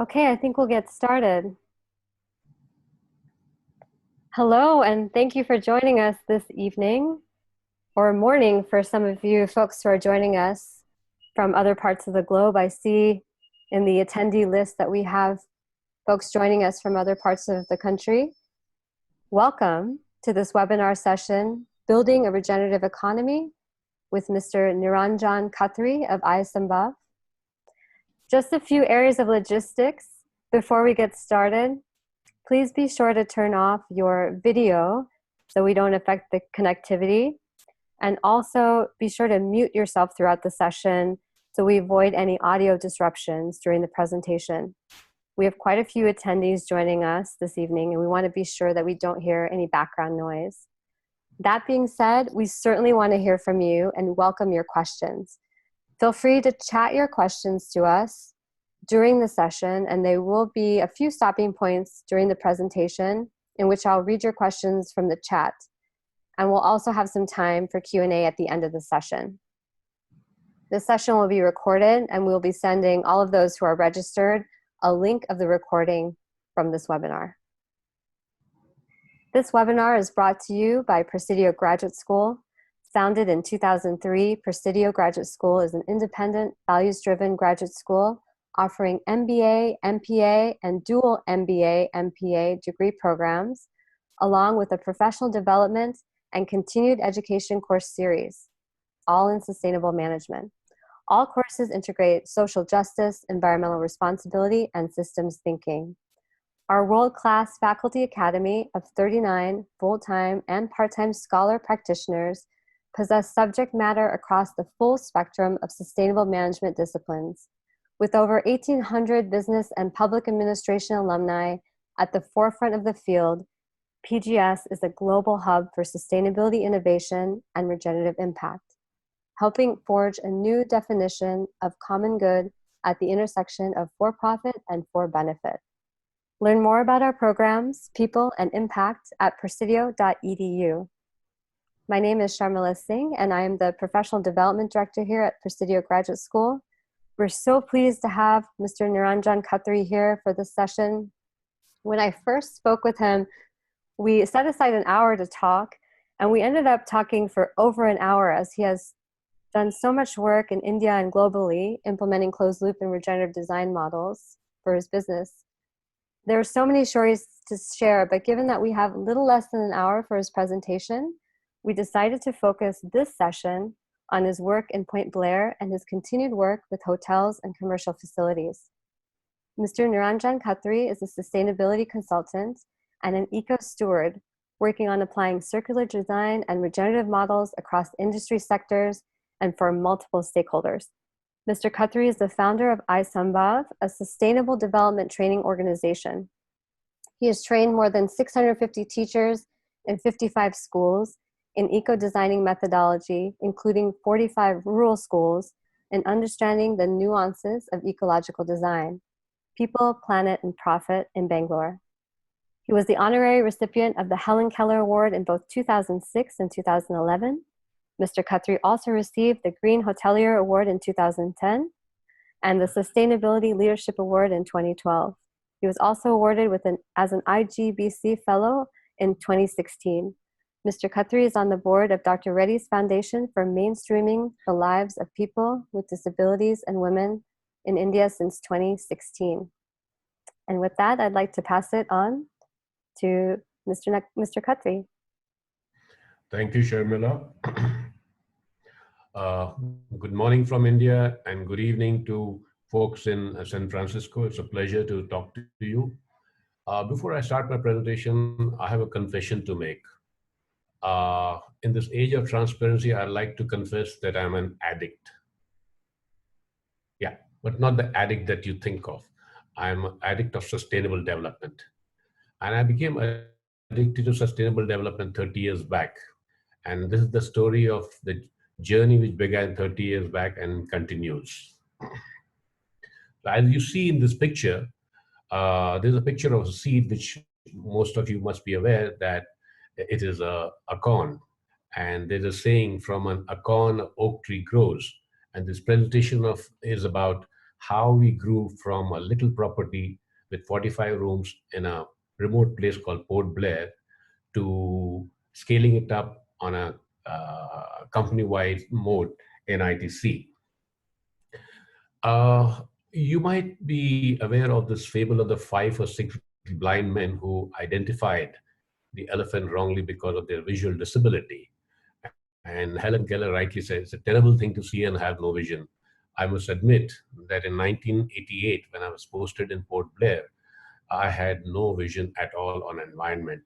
Okay, I think we'll get started. Hello, and thank you for joining us this evening or morning for some of you folks who are joining us from other parts of the globe. I see in the attendee list that we have folks joining us from other parts of the country. Welcome to this webinar session, Building a Regenerative Economy with Mr. Niranjan Khatri of ISMBAV. Just a few areas of logistics before we get started. Please be sure to turn off your video so we don't affect the connectivity. And also be sure to mute yourself throughout the session so we avoid any audio disruptions during the presentation. We have quite a few attendees joining us this evening, and we want to be sure that we don't hear any background noise. That being said, we certainly want to hear from you and welcome your questions. Feel free to chat your questions to us during the session, and there will be a few stopping points during the presentation in which I'll read your questions from the chat. And we'll also have some time for Q&A at the end of the session. This session will be recorded, and we'll be sending all of those who are registered a link of the recording from this webinar. This webinar is brought to you by Presidio Graduate School. Founded in 2003, Presidio Graduate School is an independent, values-driven graduate school offering MBA, MPA, and dual MBA, MPA degree programs, along with a professional development and continued education course series, all in sustainable management. All courses integrate social justice, environmental responsibility, and systems thinking. Our world-class faculty academy of 39 full-time and part-time scholar practitioners possess subject matter across the full spectrum of sustainable management disciplines. With over 1,800 business and public administration alumni at the forefront of the field, PGS is a global hub for sustainability innovation and regenerative impact, helping forge a new definition of common good at the intersection of for-profit and for-benefit. Learn more about our programs, people, and impact at presidio.edu. My name is Sharmila Singh, and I am the Professional Development Director here at Presidio Graduate School. We're so pleased to have Mr. Niranjan Khatri here for this session. When I first spoke with him, we set aside an hour to talk, and we ended up talking for over an hour as he has done so much work in India and globally, implementing closed-loop and regenerative design models for his business. There are so many stories to share, but given that we have little less than an hour for his presentation, we decided to focus this session on his work in Point Blair and his continued work with hotels and commercial facilities. Mr. Niranjan Khatri is a sustainability consultant and an eco-steward working on applying circular design and regenerative models across industry sectors and for multiple stakeholders. Mr. Khatri is the founder of ISMBAV, a sustainable development training organization. He has trained more than 650 teachers in 55 schools in eco-designing methodology, including 45 rural schools, and understanding the nuances of ecological design, people, planet, and profit in Bangalore. He was the honorary recipient of the Helen Keller Award in both 2006 and 2011. Mr. Khatri also received the Green Hotelier Award in 2010 and the Sustainability Leadership Award in 2012. He was also awarded as an IGBC Fellow in 2016. Mr. Khatri is on the board of Dr. Reddy's Foundation for Mainstreaming the Lives of People with Disabilities and Women in India since 2016. And with that, I'd like to pass it on to Mr. Khatri. Thank you, Sharmila. Good morning from India and good evening to folks in San Francisco. It's a pleasure to talk to you. Before I start my presentation, I have a confession to make. In this age of transparency, I'd like to confess that I'm an addict. Yeah, but not the addict that you think of. I'm an addict of sustainable development. And I became addicted to sustainable development 30 years back. And this is the story of the journey which began 30 years back and continues. As you see in this picture, there's a picture of a seed which most of you must be aware that it is a acorn. And there's a saying, from an acorn, an oak tree grows. And this presentation is about how we grew from a little property with 45 rooms in a remote place called Port Blair to scaling it up on a company-wide mode in ITC. You might be aware of this fable of the 5 or 6 blind men who identified the elephant wrongly because of their visual disability. And Helen Keller rightly says it's a terrible thing to see and have no vision. I must admit that in 1988, when I was posted in Port Blair, I had no vision at all on environment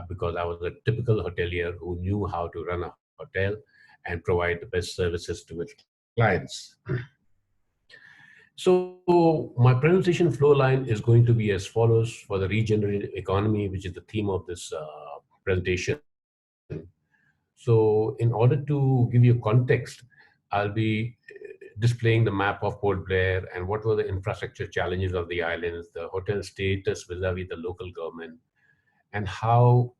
because I was a typical hotelier who knew how to run a hotel and provide the best services to its clients. So my presentation flow line is going to be as follows for the regenerative economy, which is the theme of this presentation. So in order to give you context, I'll be displaying the map of Port Blair and what were the infrastructure challenges of the islands, the hotel status vis-a-vis the local government, and how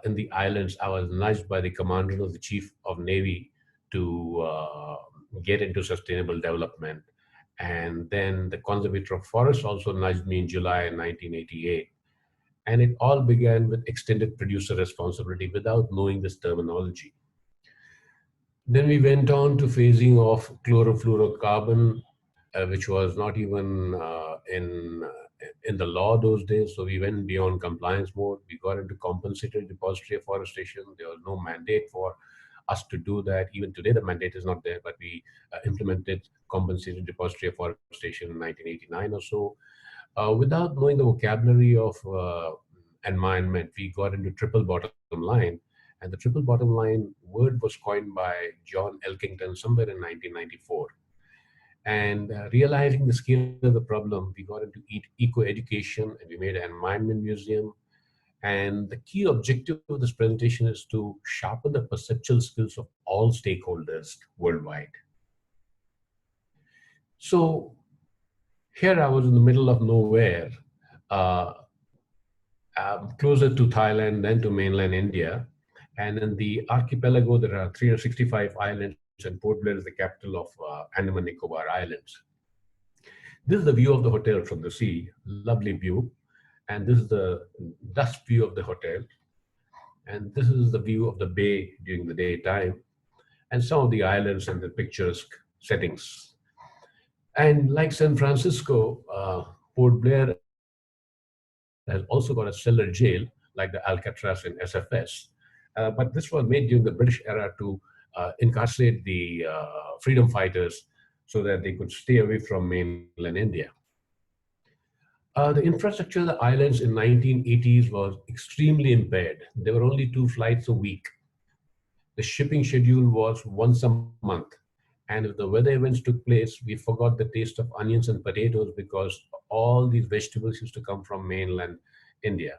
in the islands I was nudged by the commander of the Chief of Navy to get into sustainable development. And then the Conservator of Forests also nudged me in July 1988. And it all began with extended producer responsibility without knowing this terminology. Then we went on to phasing of chlorofluorocarbon, which was not even in the law those days. So we went beyond compliance mode. We got into compensated depository afforestation. There was no mandate for us to do that. Even today, the mandate is not there, but we implemented compensated depository afforestation in 1989 or so. Without knowing the vocabulary of environment, we got into triple bottom line. And the triple bottom line word was coined by John Elkington somewhere in 1994. And realizing the scale of the problem, we got into eco-education and we made an environment museum. And the key objective of this presentation is to sharpen the perceptual skills of all stakeholders worldwide. So here I was in the middle of nowhere, uh, closer to Thailand than to mainland India. And in the archipelago, there are 365 islands, and Port Blair is the capital of Andaman Nicobar Islands. This is the view of the hotel from the sea, lovely view. And this is the dusk view of the hotel. And this is the view of the bay during the daytime, and some of the islands and the picturesque settings. And like San Francisco, Port Blair has also got a cellar jail, like the Alcatraz in SFS. But this was made during the British era to incarcerate the freedom fighters so that they could stay away from mainland India. The infrastructure of the islands in 1980s was extremely impaired. There were only 2 flights a week. The shipping schedule was once a month. And if the weather events took place, we forgot the taste of onions and potatoes because all these vegetables used to come from mainland India.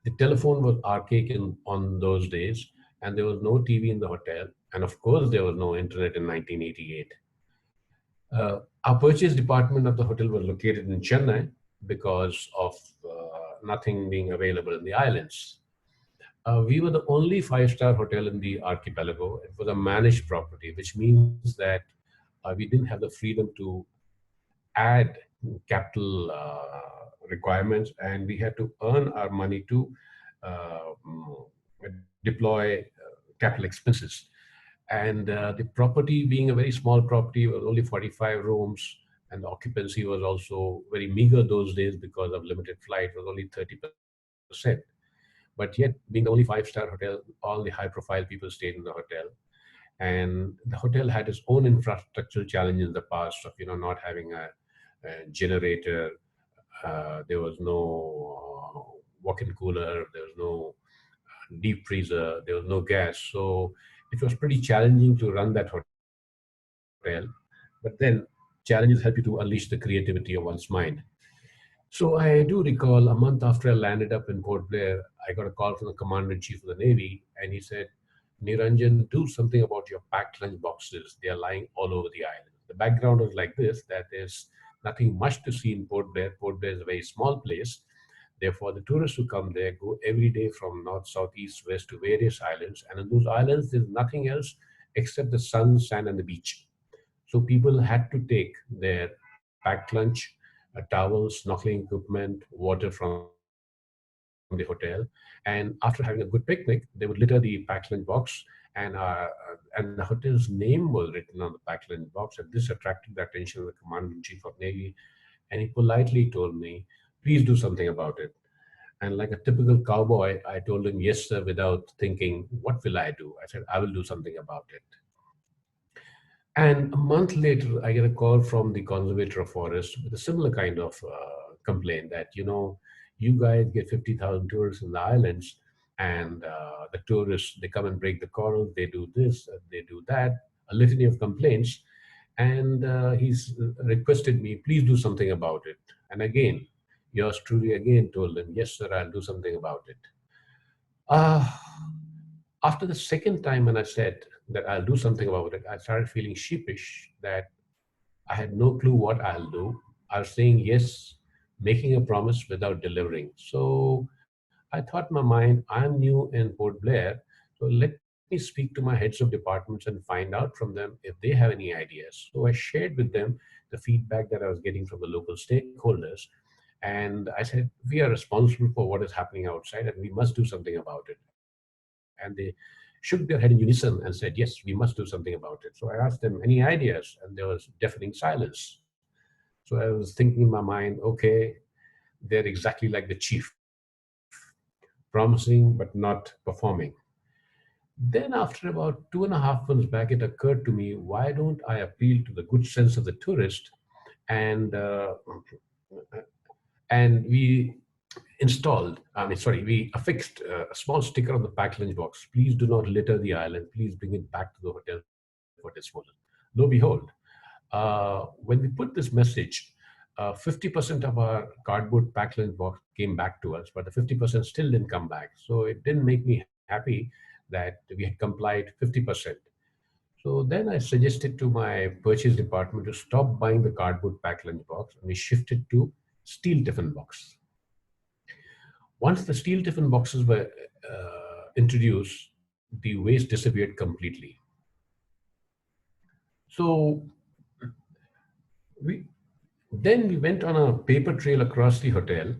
The telephone was archaic on those days, and there was no TV in the hotel. And of course, there was no internet in 1988. Our purchase department of the hotel was located in Chennai because of nothing being available in the islands. We were the only five-star hotel in the archipelago. It was a managed property, which means that we didn't have the freedom to add capital requirements, and we had to earn our money to deploy capital expenses. And the property, being a very small property, was only 45 rooms, and the occupancy was also very meager those days because of limited flight, was only 30%. But yet, being the only five-star hotel, all the high-profile people stayed in the hotel. And the hotel had its own infrastructural challenges in the past of, not having a generator. There was no walk-in cooler. There was no deep freezer. There was no gas. So it was pretty challenging to run that hotel. But then challenges help you to unleash the creativity of one's mind. So I do recall a month after I landed up in Port Blair, I got a call from the Commander-in-Chief of the Navy, and he said, Niranjan, do something about your packed lunch boxes. They are lying all over the island. The background was like this, that there's nothing much to see in Port Blair. Port Blair is a very small place. Therefore, the tourists who come there go every day from north, south, east, west to various islands. And in those islands, there's nothing else except the sun, sand, and the beach. So people had to take their packed lunch, towels, snorkeling equipment, water from the hotel. And after having a good picnic, they would litter the packed lunch box, and the hotel's name was written on the packed lunch box. And this attracted the attention of the Commander-in-Chief of Navy, and he politely told me, "Please do something about it." And like a typical cowboy, I told him, "Yes, sir," without thinking, what will I do? I said, "I will do something about it." And a month later, I get a call from the conservator of forest with a similar kind of complaint that, you guys get 50,000 tourists in the islands, and the tourists, they come and break the coral, they do this, they do that, a litany of complaints. And he's requested me, "Please do something about it." And again, yours truly again told him, "Yes, sir, I'll do something about it." Uh, After the second time when I said that I'll do something about it, I started feeling sheepish that I had no clue what I'll do. I was saying yes, making a promise without delivering. So I thought in my mind, I'm new in Port Blair, so let me speak to my heads of departments and find out from them if they have any ideas. So I shared with them the feedback that I was getting from the local stakeholders. And I said, we are responsible for what is happening outside and we must do something about it. And they shook their head in unison and said, yes, we must do something about it. So I asked them, any ideas? And there was deafening silence. So I was thinking in my mind, okay, they're exactly like the chief, promising but not performing. Then, after about 2.5 months back, it occurred to me, why don't I appeal to the good sense of the tourist, and we we affixed a small sticker on the packed lunch box. "Please do not litter the island. Please bring it back to the hotel for disposal." Lo and behold, when we put this message, 50% of our cardboard packed lunch box came back to us, but the 50% still didn't come back. So it didn't make me happy that we had complied 50%. So then I suggested to my purchase department to stop buying the cardboard packed lunch box, and we shifted to steel tiffin box. Once the steel tiffin boxes were introduced, the waste disappeared completely. So we then we went on a paper trail across the hotel,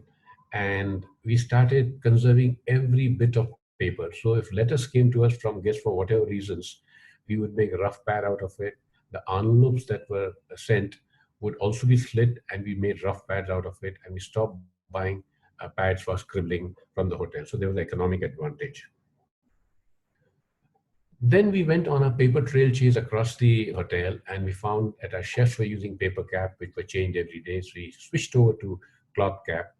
and we started conserving every bit of paper. So if letters came to us from guests for whatever reasons, we would make a rough pad out of it. The envelopes that were sent would also be slit, and we made rough pads out of it, and we stopped buying pads for scribbling from the hotel. So there was an economic advantage. Then we went on a paper trail chase across the hotel, and we found that our chefs were using paper cap, which were changed every day. So we switched over to cloth cap,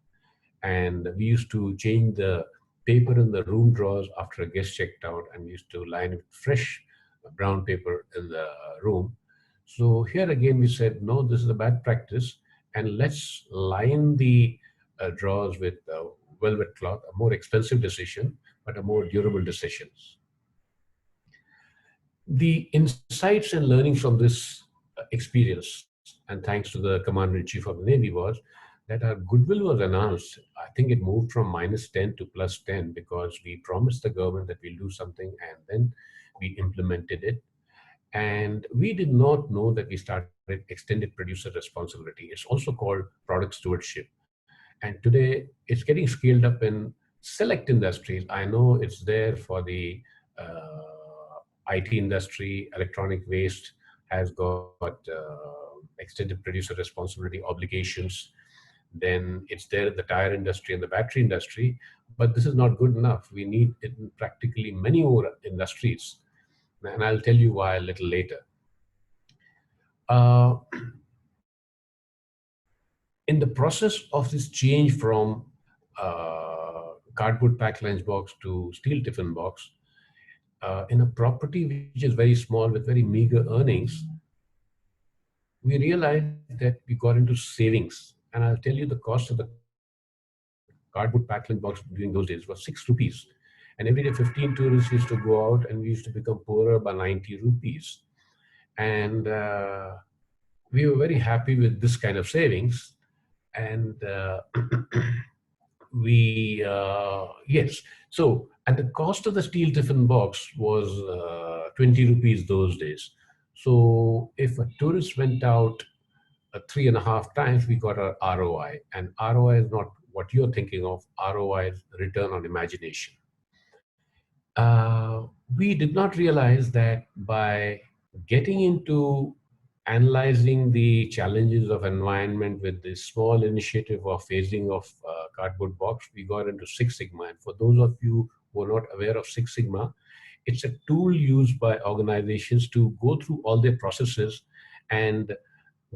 and we used to change the paper in the room drawers after a guest checked out, and we used to line it with fresh brown paper in the room. So here again, we said, no, this is a bad practice, and let's line the drawers with velvet cloth, a more expensive decision, but a more durable decision. The insights and learnings from this experience, and thanks to the Commander-in-Chief of the Navy, was that our goodwill was enhanced. I think it moved from -10 to +10 because we promised the government that we'll do something, and then we implemented it. And we did not know that we started extended producer responsibility. It's also called product stewardship. And today it's getting scaled up in select industries. I know it's there for the IT industry. Electronic waste has got extended producer responsibility obligations. Then it's there in the tire industry and the battery industry. But this is not good enough. We need it in practically many more industries. And I'll tell you why a little later. Uh, in the process of this change from cardboard packed lunch box to steel tiffin box, in a property which is very small with very meager earnings, we realized that we got into savings. And I'll tell you, the cost of the cardboard packed lunch box during those days was 6 rupees. And every day 15 tourists used to go out, and we used to become poorer by 90 rupees. And we were very happy with this kind of savings. And yes. So, and the cost of the steel tiffin box was 20 rupees those days. So if a tourist went out 3.5 times, we got our ROI. And ROI is not what you're thinking of. ROI is return on imagination. We did not realize that by getting into analyzing the challenges of environment with this small initiative of phasing of cardboard box, we got into Six Sigma. And for those of you who are not aware of Six Sigma, it's a tool used by organizations to go through all their processes and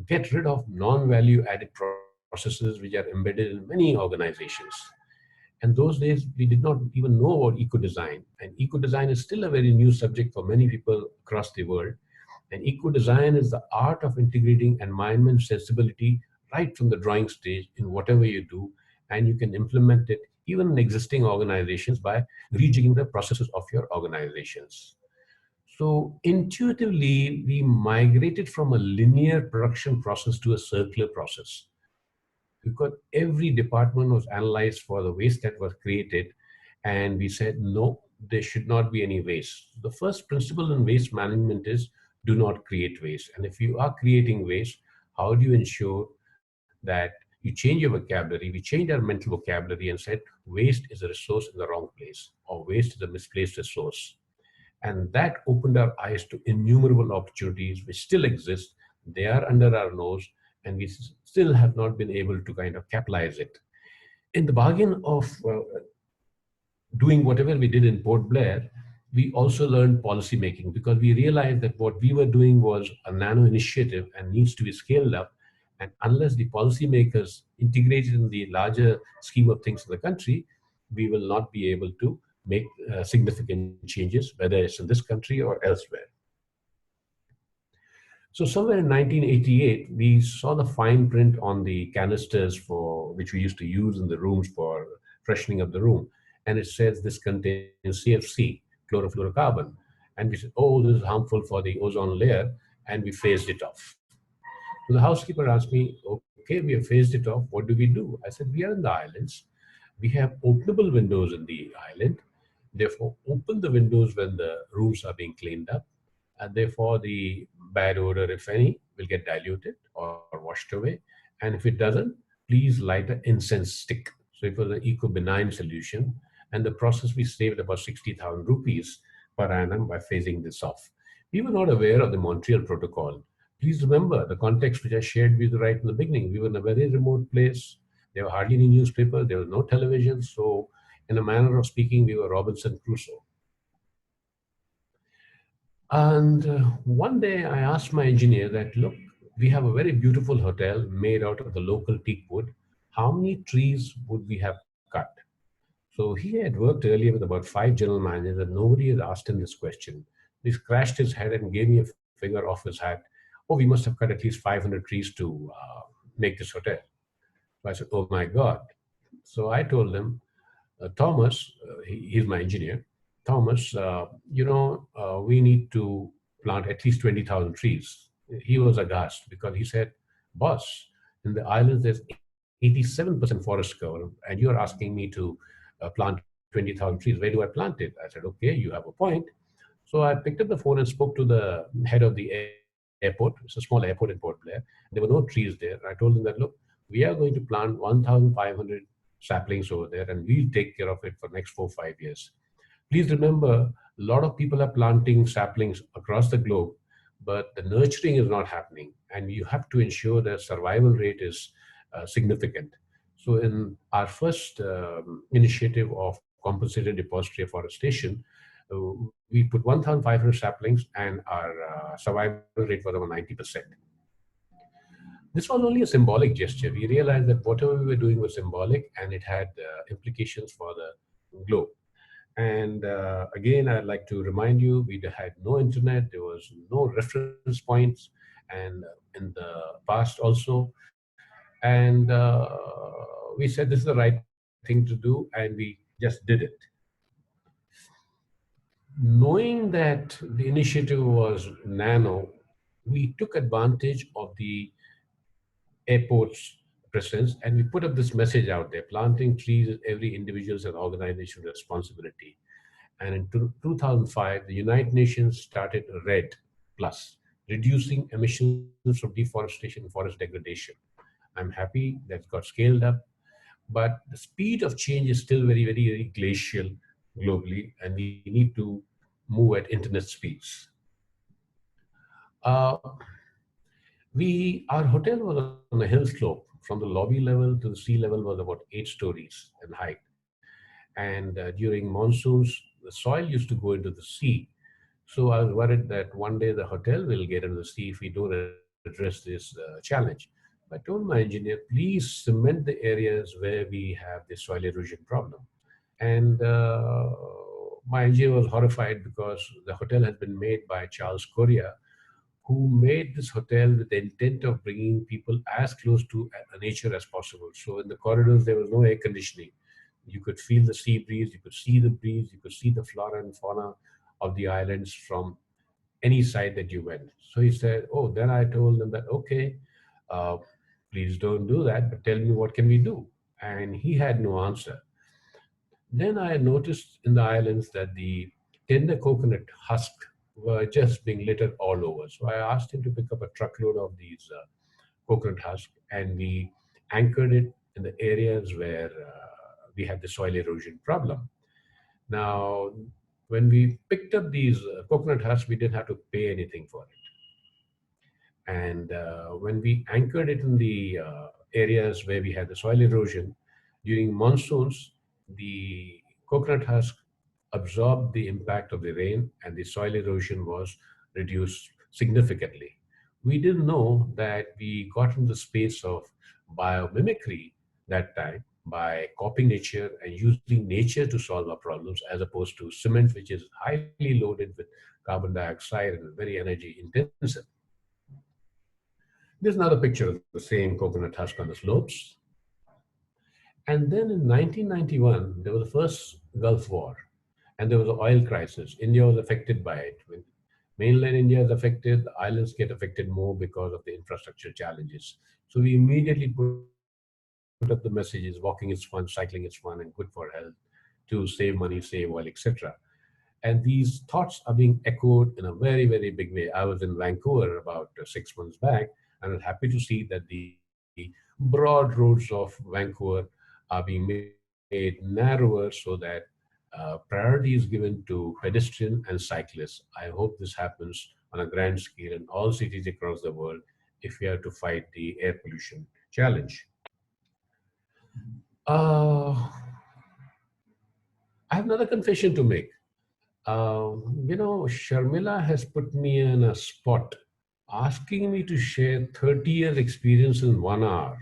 get rid of non-value added processes which are embedded in many organizations. And those days, we did not even know about eco-design. And eco-design is still a very new subject for many people across the world. And eco-design is the art of integrating environment sensibility right from the drawing stage in whatever you do. And you can implement it even in existing organizations by rejigging the processes of your organizations. So intuitively, we migrated from a linear production process to a circular process because every department was analyzed for the waste that was created, and we said no, there should not be any waste. The first principle in waste management is do not create waste. And if you are creating waste, how do you ensure that you change your vocabulary? We changed our mental vocabulary and said waste is a resource in the wrong place, or waste is a misplaced resource. And that opened our eyes to innumerable opportunities which still exist. They are under our nose, and we still have not been able to kind of capitalize it. In the bargain of doing whatever we did in Port Blair, we also learned policy making because we realized that what we were doing was a nano initiative and needs to be scaled up. And unless the policymakers integrate it in the larger scheme of things in the country, we will not be able to make significant changes, whether it's in this country or elsewhere. So somewhere in 1988, we saw the fine print on the canisters for which we used to use in the rooms for freshening up the room, and it says this contains CFC, chlorofluorocarbon, and we said, "Oh, this is harmful for the ozone layer," and we phased it off. So the housekeeper asked me, "Okay, we have phased it off. What do we do?" I said, "We are in the islands. We have openable windows in the island. Therefore, open the windows when the rooms are being cleaned up, and therefore the bad odor, if any, will get diluted or washed away. And if it doesn't, please light an incense stick." So it was an eco-benign solution. And the process, we saved about 60,000 rupees per annum by phasing this off. We were not aware of the Montreal Protocol. Please remember the context which I shared with you right in the beginning. We were in a very remote place. There were hardly any newspapers. There was no television. So in a manner of speaking, we were Robinson Crusoe. And one day I asked my engineer that, look, we have a very beautiful hotel made out of the local teak wood. How many trees would we have cut? So he had worked earlier with about 5 general managers and nobody had asked him this question. He scratched his head and gave me a finger off his hat. Oh, we must have cut at least 500 trees to make this hotel. So I said, oh my God. So I told him, Thomas, he's my engineer. Thomas, we need to plant at least 20,000 trees. He was aghast because he said, boss, in the islands there's 87% forest cover, and you're asking me to plant 20,000 trees. Where do I plant it? I said, okay, you have a point. So I picked up the phone and spoke to the head of the airport. It's a small airport in Port Blair. There were no trees there. I told them that, look, we are going to plant 1,500 saplings over there, and we'll take care of it for next 4 or 5 years. Please remember, a lot of people are planting saplings across the globe, but the nurturing is not happening, and you have to ensure that survival rate is significant. So in our first initiative of compensated depository afforestation, uh, we put 1,500 saplings, and our survival rate was over 90%. This was only a symbolic gesture. We realized that whatever we were doing was symbolic, and it had implications for the globe. And again, I'd like to remind you, we had no internet, there was no reference points, and in the past also. And we said this is the right thing to do, and we just did it. Knowing that the initiative was nano, we took advantage of the airport's presence, and we put up this message out there: planting trees is every individual's and organization's responsibility. And in 2005, the United Nations started RED Plus, reducing emissions from deforestation and forest degradation. I'm happy that got scaled up, but the speed of change is still very, very, very glacial globally, and we need to move at internet speeds. Uh, our hotel was on a hill slope. From the lobby level to the sea level was about 8 stories in height. And during monsoons, the soil used to go into the sea. So I was worried that one day the hotel will get into the sea if we don't address this challenge. I told my engineer, please cement the areas where we have the soil erosion problem. And my engineer was horrified because the hotel has been made by Charles Correa, who made this hotel with the intent of bringing people as close to nature as possible. So in the corridors, there was no air conditioning. You could feel the sea breeze, you could see the breeze, you could see the flora and fauna of the islands from any side that you went. So he said, oh, then I told him that, okay, uh, please don't do that, but tell me what can we do? And he had no answer. Then I noticed in the islands that the tender coconut husk were just being littered all over. So I asked him to pick up a truckload of these coconut husk, and we anchored it in the areas where we had the soil erosion problem. Now, when we picked up these coconut husks, we didn't have to pay anything for it. And when we anchored it in the areas where we had the soil erosion, during monsoons, the coconut husk absorbed the impact of the rain and the soil erosion was reduced significantly. We didn't know that we got into the space of biomimicry that time by copying nature and using nature to solve our problems as opposed to cement, which is highly loaded with carbon dioxide and very energy intensive. There's another picture of the same coconut husk on the slopes. And then in 1991, there was the first Gulf War, and there was an oil crisis. India was affected by it. When mainland India is affected, the islands get affected more because of the infrastructure challenges. So we immediately put up the messages: walking is fun, cycling is fun, and good for health, to save money, save oil, etc. And these thoughts are being echoed in a very, very big way. I was in Vancouver about 6 months back, and I'm happy to see that the broad roads of Vancouver are being made narrower so that priority is given to pedestrian and cyclists. I hope this happens on a grand scale in all cities across the world if we are to fight the air pollution challenge. Uh, I have another confession to make. Sharmila has put me in a spot asking me to share 30 years experience in 1 hour.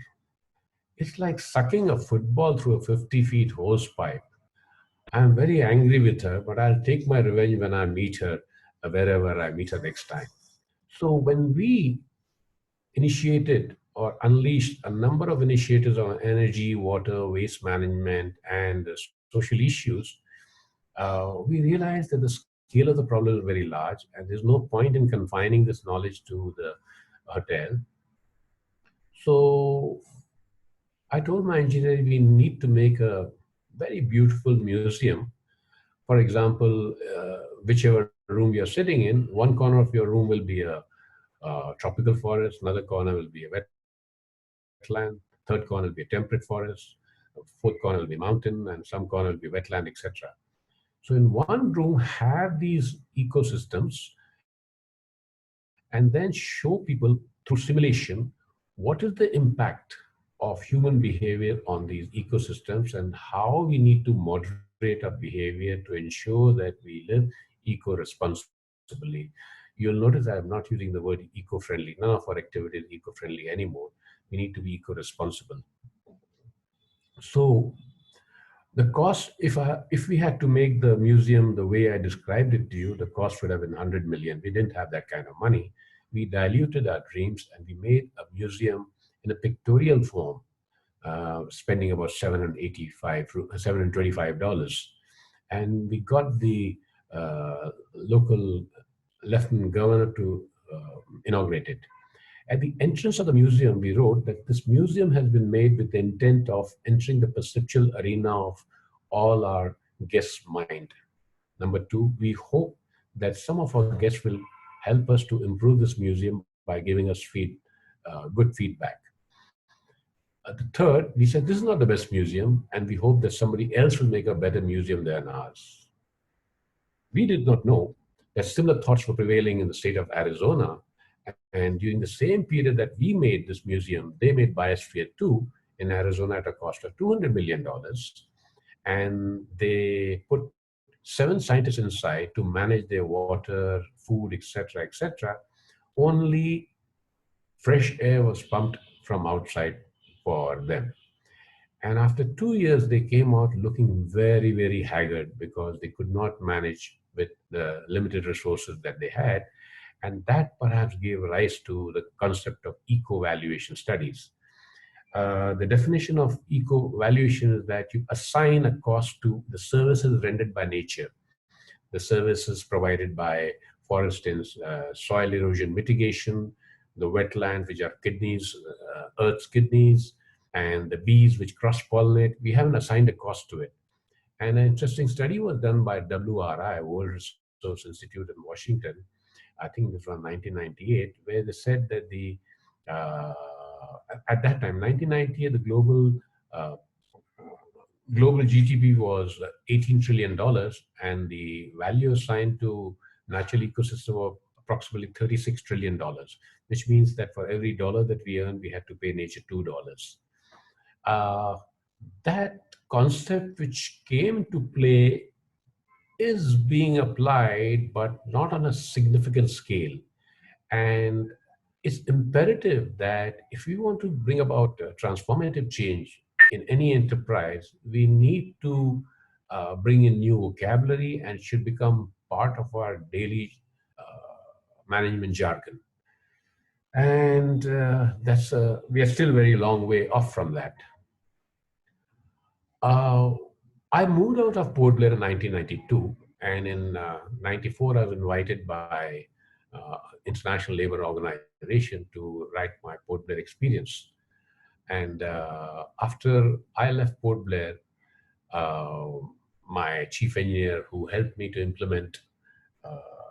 It's like sucking a football through a 50 feet hose pipe. I'm very angry with her, but I'll take my revenge when I meet her, wherever I meet her next time. So when we initiated or unleashed a number of initiatives on energy, water, waste management, and social issues, we realized that the scale of the problem is very large, and there's no point in confining this knowledge to the hotel. So I told my engineer we need to make a very beautiful museum. For example, whichever room you're sitting in, one corner of your room will be a tropical forest, another corner will be a wetland, third corner will be a temperate forest, fourth corner will be mountain, and some corner will be wetland, etc. So in one room, have these ecosystems and then show people through simulation what is the impact of human behavior on these ecosystems and how we need to moderate our behavior to ensure that we live eco-responsibly. You'll notice that I'm not using the word eco-friendly. None of our activity is eco-friendly anymore. We need to be eco-responsible. So the cost, if we had to make the museum the way I described it to you, the cost would have been 100 million. We didn't have that kind of money. We diluted our dreams and we made a museum in a pictorial form, spending about 725 $725. And we got the local lieutenant governor to inaugurate it. At the entrance of the museum, we wrote that this museum has been made with the intent of entering the perceptual arena of all our guests' mind. Number two, we hope that some of our guests will help us to improve this museum by giving us good feedback. The third, we said, this is not the best museum, and we hope that somebody else will make a better museum than ours. We did not know that similar thoughts were prevailing in the state of Arizona. And during the same period that we made this museum, they made Biosphere 2 in Arizona at a cost of $200 million. And they put 7 scientists inside to manage their water, food, etc., etc. Only fresh air was pumped from outside for them. And after 2 years, they came out looking very, very haggard because they could not manage with the limited resources that they had. And that perhaps gave rise to the concept of eco-valuation studies. The definition of eco-valuation is that you assign a cost to the services rendered by nature, the services provided by, for instance, soil erosion mitigation, the wetlands, which are kidneys, Earth's kidneys, and the bees which cross-pollinate. We haven't assigned a cost to it. And an interesting study was done by WRI, World Resource Institute in Washington. I think this was 1998, where they said that uh, at that time, 1998, the uh, global GDP was $18 trillion, and the value assigned to natural ecosystem of approximately $36 trillion, which means that for every dollar that we earn, we have to pay nature $2. Uh, that concept which came to play is being applied, but not on a significant scale. And it's imperative that if we want to bring about transformative change in any enterprise, we need to bring in new vocabulary and should become part of our daily management jargon. And we are still very long way off from that. Uh, I moved out of Port Blair in 1992, and in 94, I was invited by International Labor Organization to write my Port Blair experience. And after I left Port Blair, uh, my chief engineer, who helped me to implement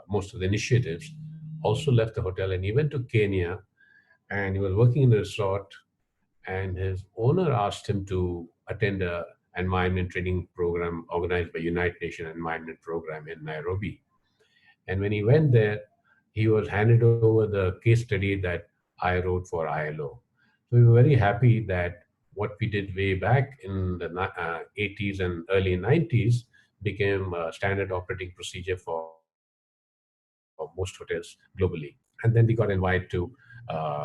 most of the initiatives, also left the hotel and he went to Kenya, and he was working in the resort, and his owner asked him to attend a environment training program organized by United Nations Environment Program in Nairobi. And when he went there, he was handed over the case study that I wrote for ILO. So we were very happy that what we did way back in the 80s and early 90s became a standard operating procedure for most hotels globally. And then we got invited to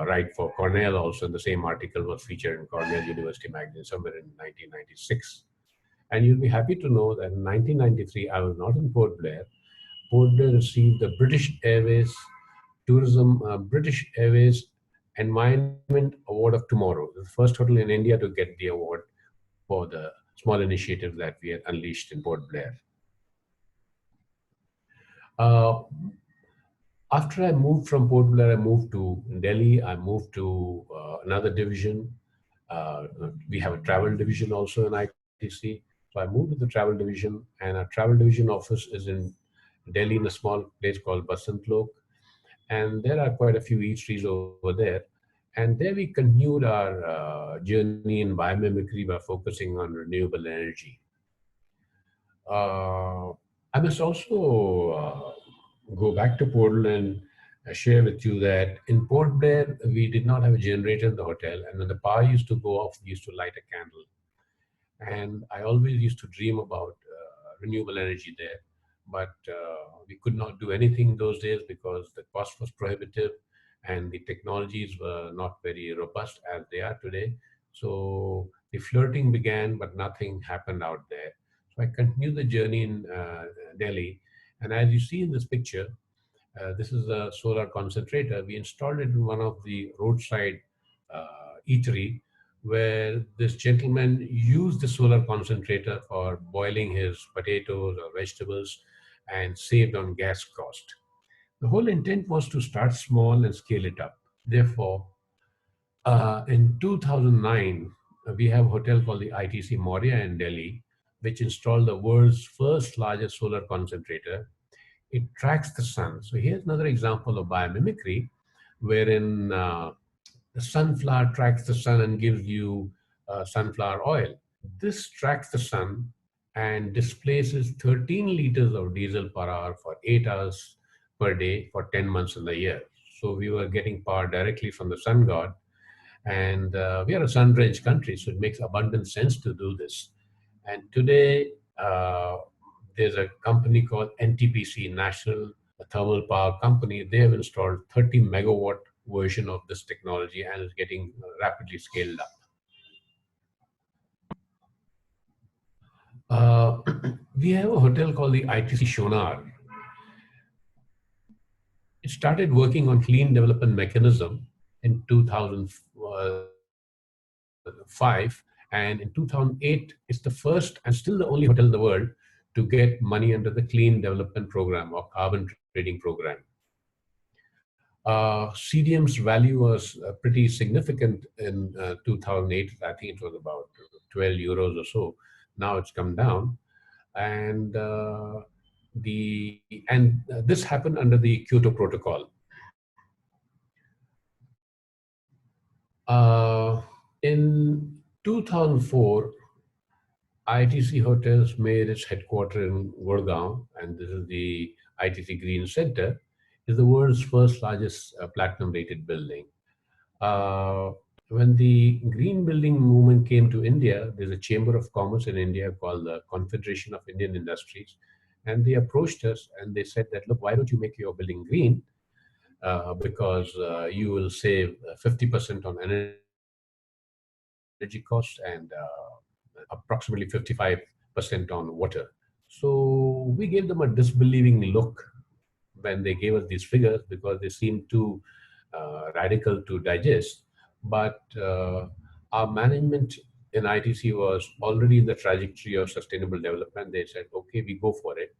write for Cornell also, and the same article was featured in Cornell University magazine somewhere in 1996. And you'll be happy to know that in 1993, I was not in Port Blair. Port Blair received the British Airways Environment Award of Tomorrow, the first hotel in India to get the award for the small initiative that we had unleashed in Port Blair. Uh, After I moved from Port Blair, I moved to Delhi. I moved to another division. We have a travel division also in ITC. So I moved to the travel division, and our travel division office is in Delhi in a small place called Basant Lok. And there are quite a few eateries over there. And there we continued our journey in biomimicry by focusing on renewable energy. Uh, I must also go back to Portal and share with you that in Port Blair, we did not have a generator in the hotel. And when the power used to go off, we used to light a candle. And I always used to dream about renewable energy there. But we could not do anything in those days because the cost was prohibitive and the technologies were not very robust as they are today. So the flirting began, but nothing happened out there. So I continued the journey in Delhi. And as you see in this picture, this is a solar concentrator. We installed it in one of the roadside eatery where this gentleman used the solar concentrator for boiling his potatoes or vegetables and saved on gas cost. The whole intent was to start small and scale it up. Therefore, in 2009, we have a hotel called the ITC Moria in Delhi, which installed the world's first largest solar concentrator. it tracks the sun. So here's another example of biomimicry, wherein the sunflower tracks the sun and gives you sunflower oil. This tracks the sun and displaces 13 liters of diesel per hour for 8 hours per day for 10 months in the year. So we were getting power directly from the sun god. And we are a sun-drenched country, so it makes abundant sense to do this. And today, there's a company called NTPC, National Thermal Power Company. They have installed 30 megawatt version of this technology and is getting rapidly scaled up. We have a hotel called the ITC Shonar. It started working on clean development mechanism in 2005, and in 2008, it's the first and still the only hotel in the world to get money under the Clean Development Program or Carbon Trading Program. CDM's value was pretty significant in 2008. I think it was about 12 euros or so. Now it's come down, and this happened under the Kyoto Protocol. In 2004, ITC Hotels made its headquarters in Gurgaon, and this is the ITC Green Center, is the world's first largest platinum-rated building. When the green building movement came to India, there's a chamber of commerce in India called the Confederation of Indian Industries, and they approached us and they said that, look, why don't you make your building green? Because you will save 50% on energy costs and approximately 55% on water. So we gave them a disbelieving look when they gave us these figures because they seemed too radical to digest. But our management in ITC was already in the trajectory of sustainable development. They said, okay, we go for it.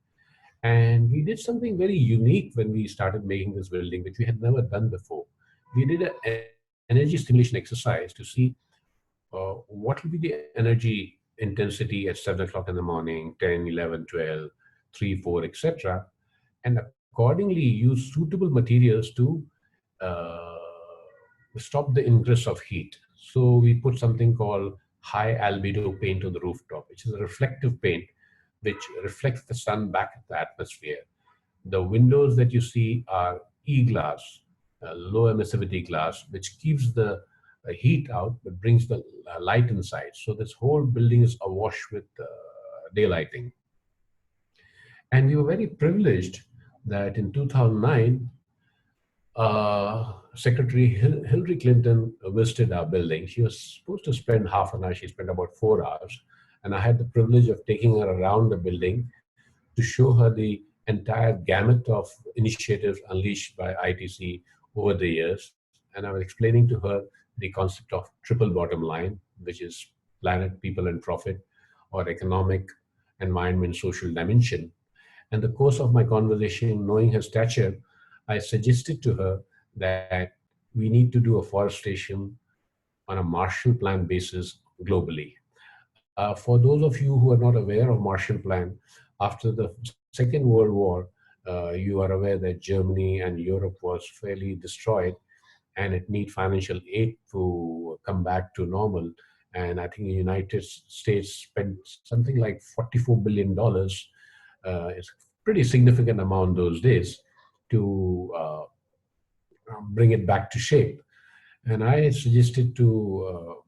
And we did something very unique when we started making this building, which we had never done before. We did an energy stimulation exercise to see what will be the energy intensity at 7 o'clock in the morning, 10, 11, 12, 3, 4, etc. And accordingly use suitable materials to stop the ingress of heat. So we put something called high albedo paint on the rooftop, which is a reflective paint which reflects the sun back at the atmosphere. The windows that you see are e-glass, low emissivity glass, which keeps the heat out but brings the light inside. So this whole building is awash with daylighting. And we were very privileged that in 2009, Secretary Hillary Clinton visited our building. She was supposed to spend half an hour. She spent about 4 hours. And I had the privilege of taking her around the building to show her the entire gamut of initiatives unleashed by ITC over the years. And I was explaining to her the concept of triple bottom line, which is planet, people, and profit, or economic, environment, social dimension. In the course of my conversation, knowing her stature, I suggested to her that we need to do afforestation on a Marshall Plan basis globally. For those of you who are not aware of Marshall Plan, after the Second World War, you are aware that Germany and Europe was fairly destroyed and it needed financial aid to come back to normal. And I think the United States spent something like $44 billion. It's a pretty significant amount those days to bring it back to shape. And I suggested to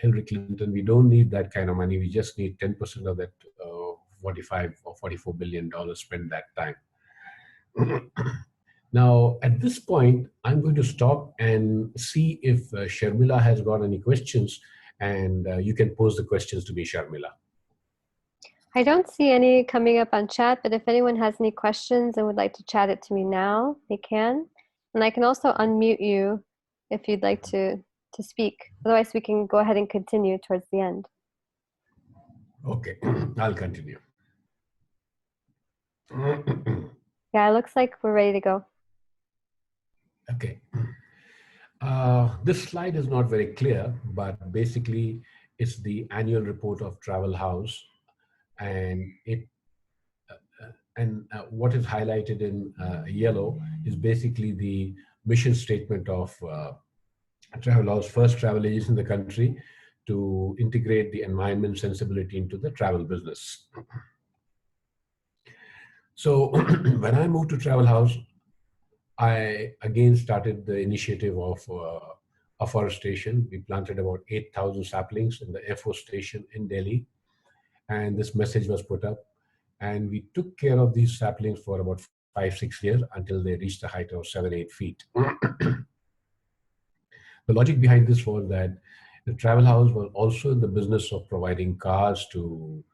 Hillary Clinton, we don't need that kind of money. We just need 10% of that 45 or $44 billion spent that time. Now, at this point, I'm going to stop and see if Sharmila has got any questions, and you can pose the questions to me, Sharmila. I don't see any coming up on chat, but if anyone has any questions and would like to chat it to me now, they can. And I can also unmute you if you'd like to speak. Otherwise, we can go ahead and continue towards the end. Okay, I'll continue. Yeah, it looks like we're ready to go. Okay. This slide is not very clear, but basically it's the annual report of Travel House, and And what is highlighted in yellow is basically the mission statement of Travelodge, first travel agency in the country to integrate the environment sensibility into the travel business. So when I moved to Travel House, I again started the initiative of afforestation. We planted about 8,000 saplings in the Air Force Station in Delhi, and this message was put up. And we took care of these saplings for about 5, 6 years until they reached a height of 7, 8 feet. The logic behind this was that the Travel House was also in the business of providing cars to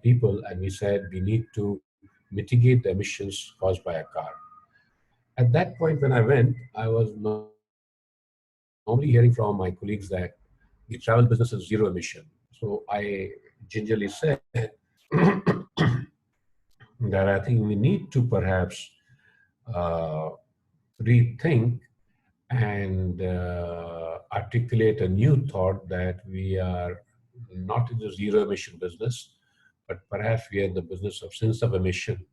people, and we said we need to mitigate the emissions caused by a car. At that point, when I went, I was normally hearing from my colleagues that the travel business is zero emission. So I gingerly said that I think we need to perhaps uh, rethink and articulate a new thought that we are not in the zero emission business, but perhaps we are in the business of sense of emission,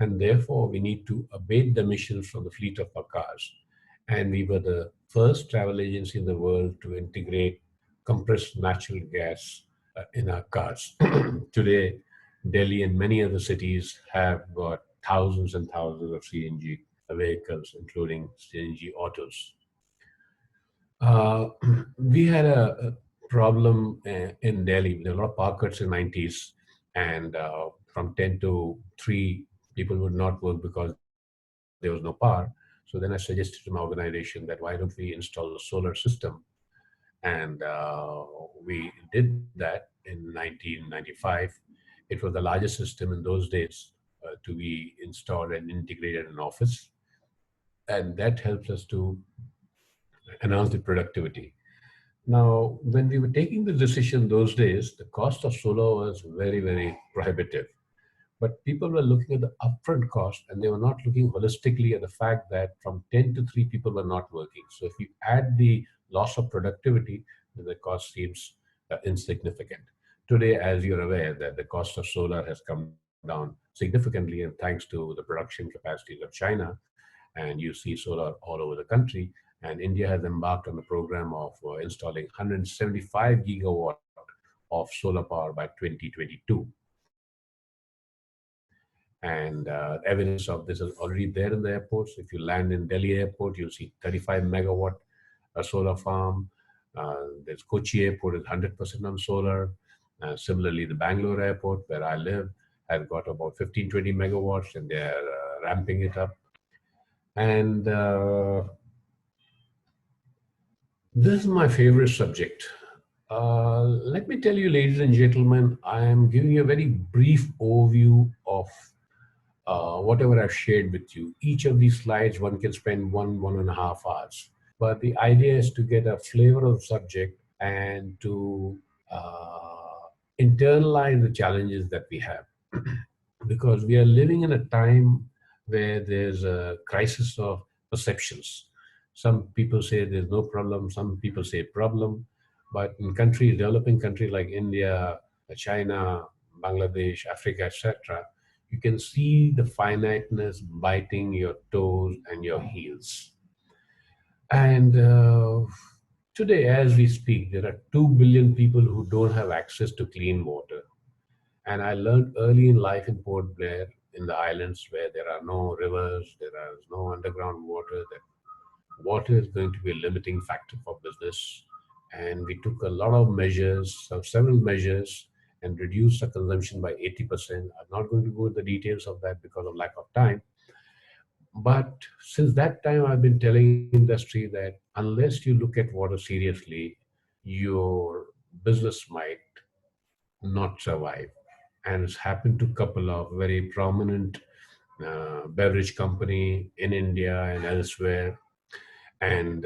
and therefore we need to abate the emissions from the fleet of our cars. And we were the first travel agency in the world to integrate compressed natural gas in our cars. Today, Delhi and many other cities have got thousands and thousands of CNG vehicles, including CNG autos. Uh, we had a problem in Delhi. There were a lot of power cuts in 90s, and from 10 to 3, people would not work because there was no power. So then I suggested to my organization that why don't we install a solar system? And we did that in 1995. It was the largest system in those days to be installed and integrated in office, and that helps us to enhance the productivity. Now, when we were taking the decision those days, the cost of solar was very, very prohibitive. But people were looking at the upfront cost and they were not looking holistically at the fact that from 10 to 3 people were not working. So if you add the loss of productivity, then the cost seems insignificant. Today, as you're aware, that the cost of solar has come down significantly, and thanks to the production capacities of China, and you see solar all over the country. And India has embarked on the program of installing 175 gigawatt of solar power by 2022. And evidence of this is already there in the airports. If you land in Delhi airport, you'll see 35 megawatt solar farm. There's Kochi airport is 100% on solar. Similarly, the Bangalore airport, where I live, has got about 15, 20 megawatts, and they're ramping it up. And this is my favorite subject. Let me tell you, ladies and gentlemen, I am giving you a very brief overview of whatever I've shared with you. Each of these slides, one can spend 1.5 hours. But the idea is to get a flavor of the subject and to internalize the challenges that we have. Because we are living in a time where there's a crisis of perceptions. Some people say there's no problem, some people say problem. But in countries, developing countries like India, China, Bangladesh, Africa, etc., you can see the finiteness biting your toes and your heels. And today, as we speak, there are 2 billion people who don't have access to clean water. And I learned early in life in Port Blair, in the islands where there are no rivers, there is no underground water, that water is going to be a limiting factor for business. And we took a lot of measures, several measures, and reduced the consumption by 80%. I'm not going to go into the details of that because of lack of time. But since that time, I've been telling industry that unless you look at water seriously, your business might not survive. And it's happened to a couple of very prominent beverage company in India and elsewhere. And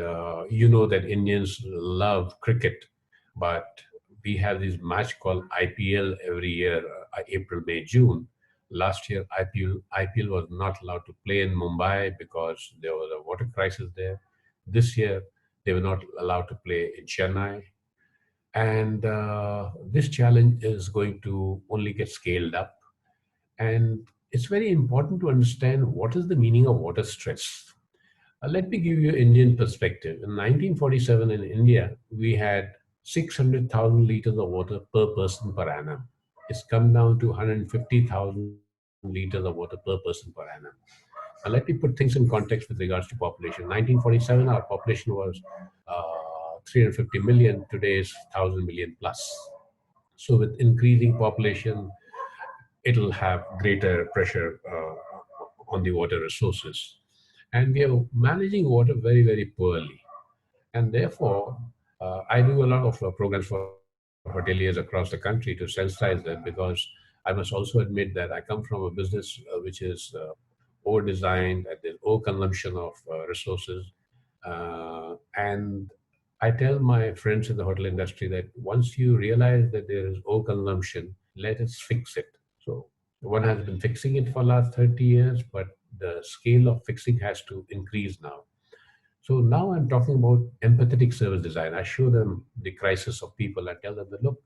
you know that Indians love cricket, but we have this match called IPL every year, April, May, June. Last year, IPL was not allowed to play in Mumbai because there was a water crisis there. This year, they were not allowed to play in Chennai. And this challenge is going to only get scaled up. And it's very important to understand what is the meaning of water stress. Let me give you Indian perspective. In 1947 in India, we had 600,000 liters of water per person per annum. It's come down to 150,000 liters of water per person per annum. Now, let me put things in context with regards to population. 1947, our population was 350 million. Today is 1,000 million plus. So, with increasing population, it'll have greater pressure on the water resources. And we are managing water very, very poorly. And therefore, I do a lot of programs for hoteliers across the country to sensitize them, because I must also admit that I come from a business which is over designed, and there's over consumption of resources. And I tell my friends in the hotel industry that once you realize that there is over consumption, let us fix it. So one has been fixing it for last 30 years, but the scale of fixing has to increase now. So now I'm talking about empathetic service design. I show them the crisis of people and tell them that, look,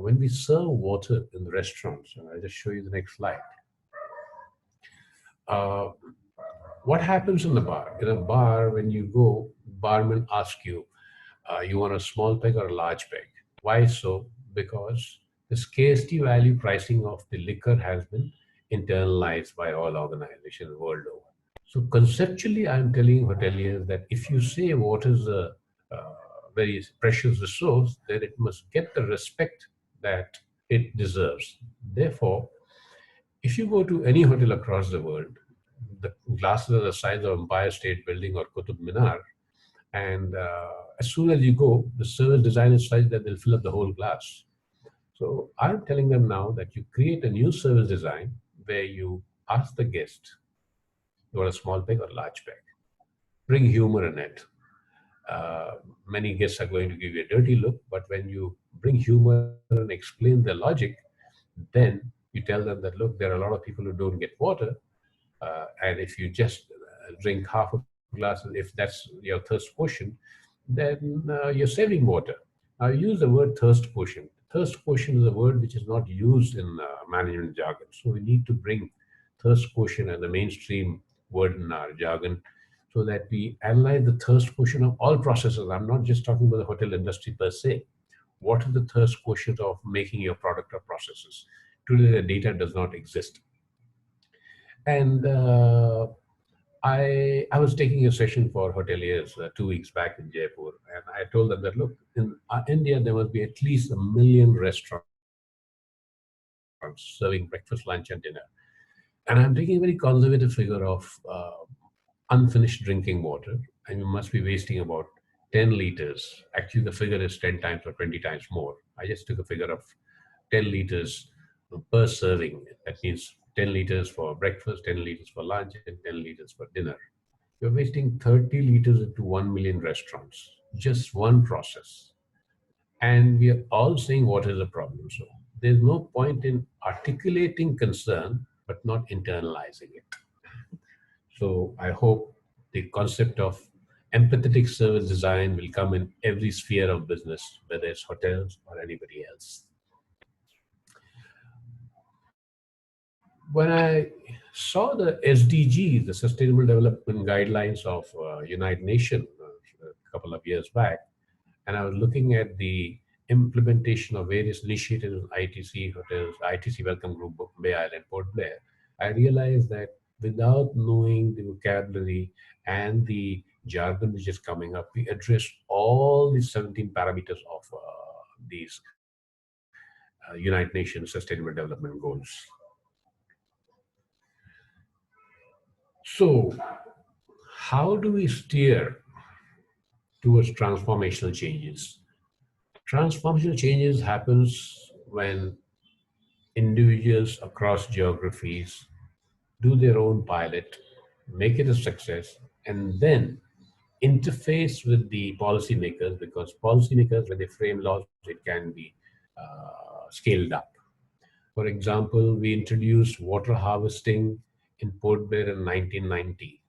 when we serve water in the restaurants, and I'll just show you the next slide. Uh, what happens in the bar? In a bar, when you go, barman asks you, you want a small peg or a large peg? Why so? Because the scarcity value pricing of the liquor has been internalized by all organizations world over. So conceptually, I'm telling hoteliers that if you say water is a very precious resource, then it must get the respect that it deserves. Therefore, if you go to any hotel across the world, the glasses are the size of Empire State Building or Qutub Minar, and as soon as you go, the service design is such that they'll fill up the whole glass. So I'm telling them now that you create a new service design where you ask the guest, you want a small peg or a large peg? Bring humor in it. Uh, Many guests are going to give you a dirty look, but when you bring humor and explain the logic, then you tell them that, look, there are a lot of people who don't get water, and if you just drink half a glass, if that's your thirst quotient, then you're saving water. I use the word thirst quotient. Thirst quotient is a word which is not used in management jargon. So we need to bring thirst quotient as a mainstream word in our jargon, so that we analyze the thirst quotient of all processes. I'm not just talking about the hotel industry per se. What is the thirst quotient of making your product or processes? Today, the data does not exist. And I was taking a session for hoteliers 2 weeks back in Jaipur, and I told them that, look, in India there must be at least 1 million restaurants serving breakfast, lunch, and dinner. And I'm taking a very conservative figure of unfinished drinking water, and you must be wasting about 10 liters. Actually, the figure is 10 times or 20 times more. I just took a figure of 10 liters per serving. That means 10 liters for breakfast, 10 liters for lunch, and 10 liters for dinner. You're wasting 30 liters into 1 million restaurants. Just one process. And we are all saying water is a problem. So there's no point in articulating concern, but not internalizing it. So I hope the concept of empathetic service design will come in every sphere of business, whether it's hotels or anybody else. When I saw the SDGs, the Sustainable Development Guidelines of United Nations, a couple of years back, and I was looking at the implementation of various initiatives in ITC hotels, ITC Welcome Group, Bay Island, Port Blair, I realized that without knowing the vocabulary and the jargon which is coming up, we addressed all the 17 parameters of these United Nations Sustainable Development Goals. So, how do we steer towards transformational changes? Transformational changes happens when individuals across geographies do their own pilot, make it a success, and then interface with the policymakers, because policymakers, when they frame laws, it can be scaled up. For example, we introduced water harvesting in Port Blair in 1990.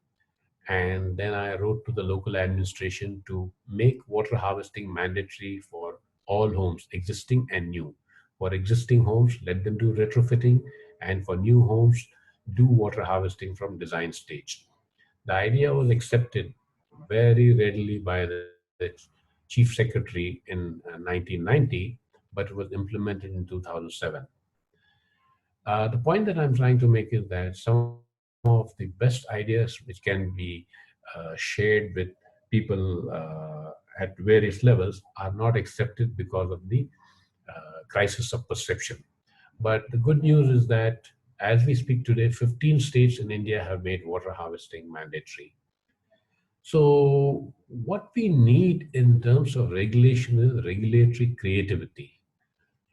And then I wrote to the local administration to make water harvesting mandatory for all homes, existing and new. For existing homes, let them do retrofitting, and for new homes, do water harvesting from design stage. The idea was accepted very readily by the chief secretary in 1990, but was implemented in 2007. The point that I'm trying to make is that some of the best ideas which can be shared with people at various levels are not accepted because of the crisis of perception. But the good news is that as we speak today, 15 states in India have made water harvesting mandatory. So, what we need in terms of regulation is regulatory creativity.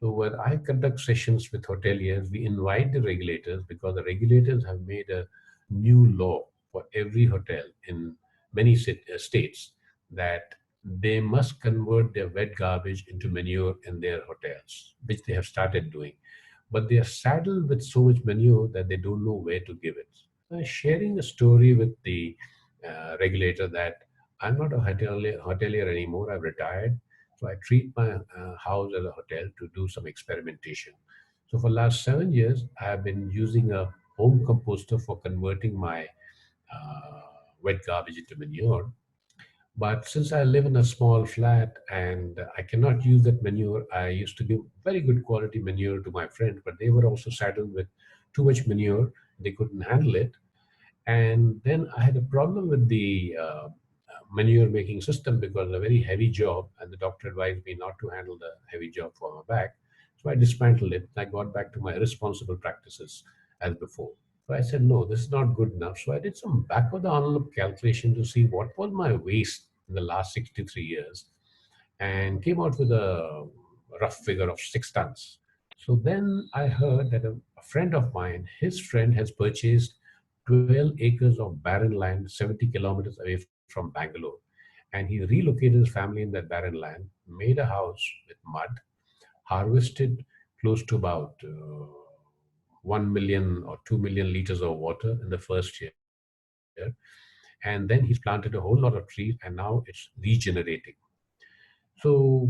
So when I conduct sessions with hoteliers, we invite the regulators because the regulators have made a new law for every hotel in many states that they must convert their wet garbage into manure in their hotels, which they have started doing. But they are saddled with so much manure that they don't know where to give it. So sharing a story with the regulator that I'm not a hotelier anymore, I've retired, so I treat my house as a hotel to do some experimentation. So for last 7 years, I have been using a home composter for converting my uh, wet garbage into manure. But since I live in a small flat and I cannot use that manure, I used to give very good quality manure to my friends, but they were also saddled with too much manure. They couldn't handle it. And then I had a problem with the manure making system because a very heavy job, and the doctor advised me not to handle the heavy job for my back. So I dismantled it. I got back to my responsible practices as before. So I said, no, this is not good enough. So I did some back of the envelope calculation to see what was my waste in the last 63 years and came out with a rough figure of 6 tons. So then I heard that a friend of mine, his friend has purchased 12 acres of barren land 70 kilometers away from Bangalore. And he relocated his family in that barren land, made a house with mud, harvested close to about 1 million or 2 million liters of water in the first year. And then he's planted a whole lot of trees, and now it's regenerating. So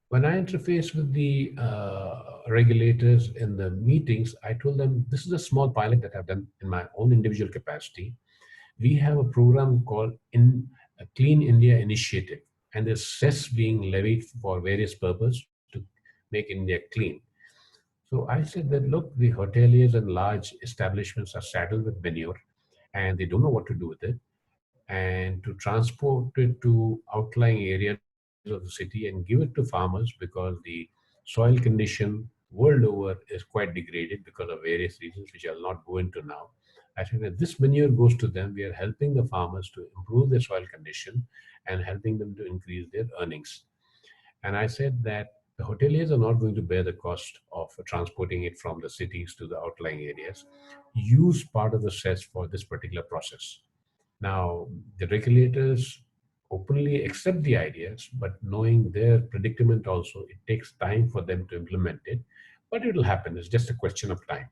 when I interface with the regulators in the meetings, I told them this is a small pilot that I've done in my own individual capacity. We have a program called in a Clean India Initiative, and there's cess being levied for various purposes to make India clean. So I said that look, the hoteliers and large establishments are saddled with manure, and they don't know what to do with it. And to transport it to outlying areas of the city and give it to farmers because the soil condition world over is quite degraded because of various reasons, which I'll not go into now. I think that this manure goes to them. We are helping the farmers to improve their soil condition and helping them to increase their earnings. And I said that the hoteliers are not going to bear the cost of transporting it from the cities to the outlying areas. Use part of the cess for this particular process. Now, the regulators openly accept the ideas, but knowing their predicament also, it takes time for them to implement it. But it will happen. It's just a question of time.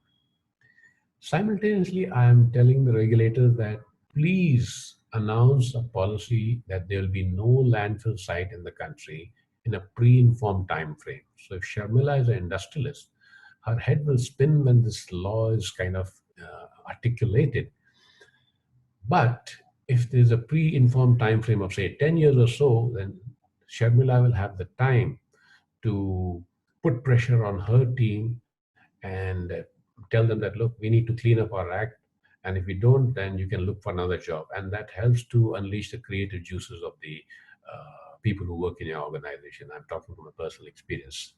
Simultaneously, I am telling the regulators that please announce a policy that there will be no landfill site in the country in a pre-informed time frame. So if Sharmila is an industrialist, her head will spin when this law is kind of articulated. But if there's a pre-informed time frame of say 10 years or so, then Sharmila will have the time to put pressure on her team and tell them that look, we need to clean up our act, and if we don't, then you can look for another job, and that helps to unleash the creative juices of the people who work in your organization. I'm talking from a personal experience.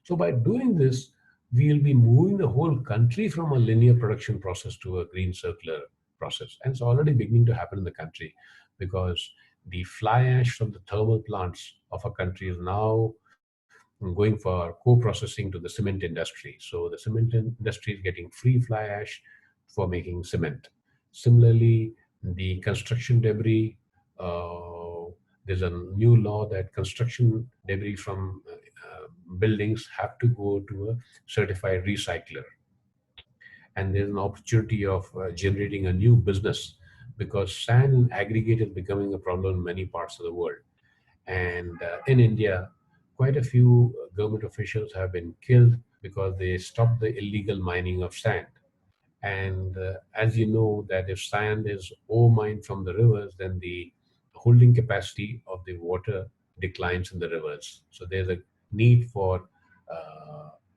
So by doing this, we'll be moving the whole country from a linear production process to a green circular process. And it's already beginning to happen in the country because the fly ash from the thermal plants of a country is now going for co-processing to the cement industry. So the cement industry is getting free fly ash for making cement. Similarly, the construction debris, there's a new law that construction debris from buildings have to go to a certified recycler. And there's an opportunity of generating a new business because sand aggregate is becoming a problem in many parts of the world. And in India, quite a few government officials have been killed because they stopped the illegal mining of sand. And as you know, that if sand is ore mined from the rivers, then the holding capacity of the water declines in the rivers. So there's a need for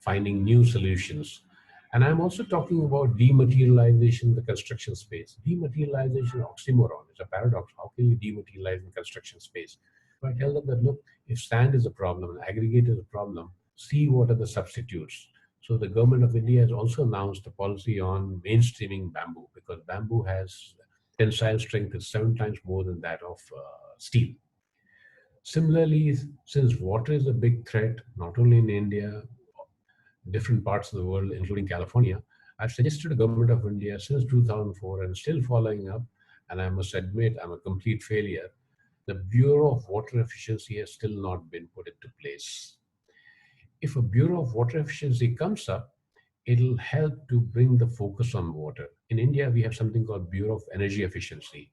finding new solutions. And I'm also talking about dematerialization in the construction space. Dematerialization, oxymoron, is a paradox. How can you dematerialize in construction space? So I tell them that, look, if sand is a problem and aggregate is a problem, see what are the substitutes. So the government of India has also announced a policy on mainstreaming bamboo, because bamboo has tensile strength is 7 times more than that of steel. Similarly, since water is a big threat, not only in India, different parts of the world, including California, I've suggested to the government of India since 2004 and still following up, and I must admit I'm a complete failure. The Bureau of Water Efficiency has still not been put into place. If a Bureau of Water Efficiency comes up, it'll help to bring the focus on water. In India, we have something called Bureau of Energy Efficiency.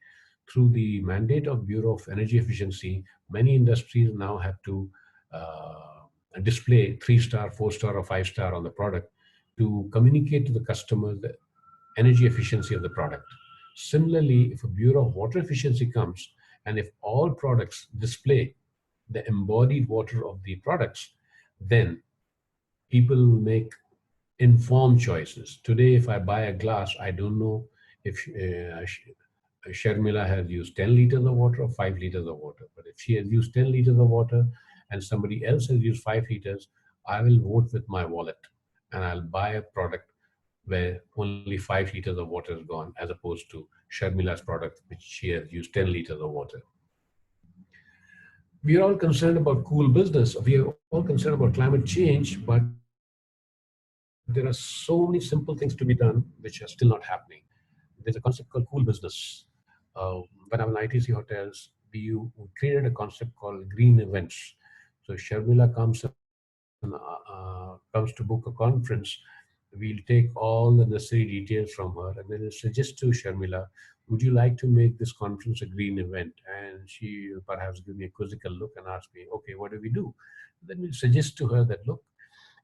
Through the mandate of Bureau of Energy Efficiency, many industries now have to display 3-star, 4-star, or 5-star on the product to communicate to the customers the energy efficiency of the product. Similarly, if a Bureau of Water Efficiency comes and if all products display the embodied water of the products, then people make informed choices. Today, if I buy a glass, I don't know if Sharmila has used 10 liters of water or 5 liters of water. But if she has used 10 liters of water and somebody else has used 5 liters, I will vote with my wallet and I'll buy a product where only 5 liters of water is gone, as opposed to Sharmila's product, which she has used 10 liters of water. We are all concerned about cool business. We are all concerned about climate change, but there are so many simple things to be done which are still not happening. There's a concept called cool business. When I was in ITC hotels, we created a concept called green events. So Sharmila comes to book a conference. We'll take all the necessary details from her and then we'll suggest to Sharmila, would you like to make this conference a green event? And she perhaps give me a quizzical look and ask me, okay, what do we do? Then we'll suggest to her that, look,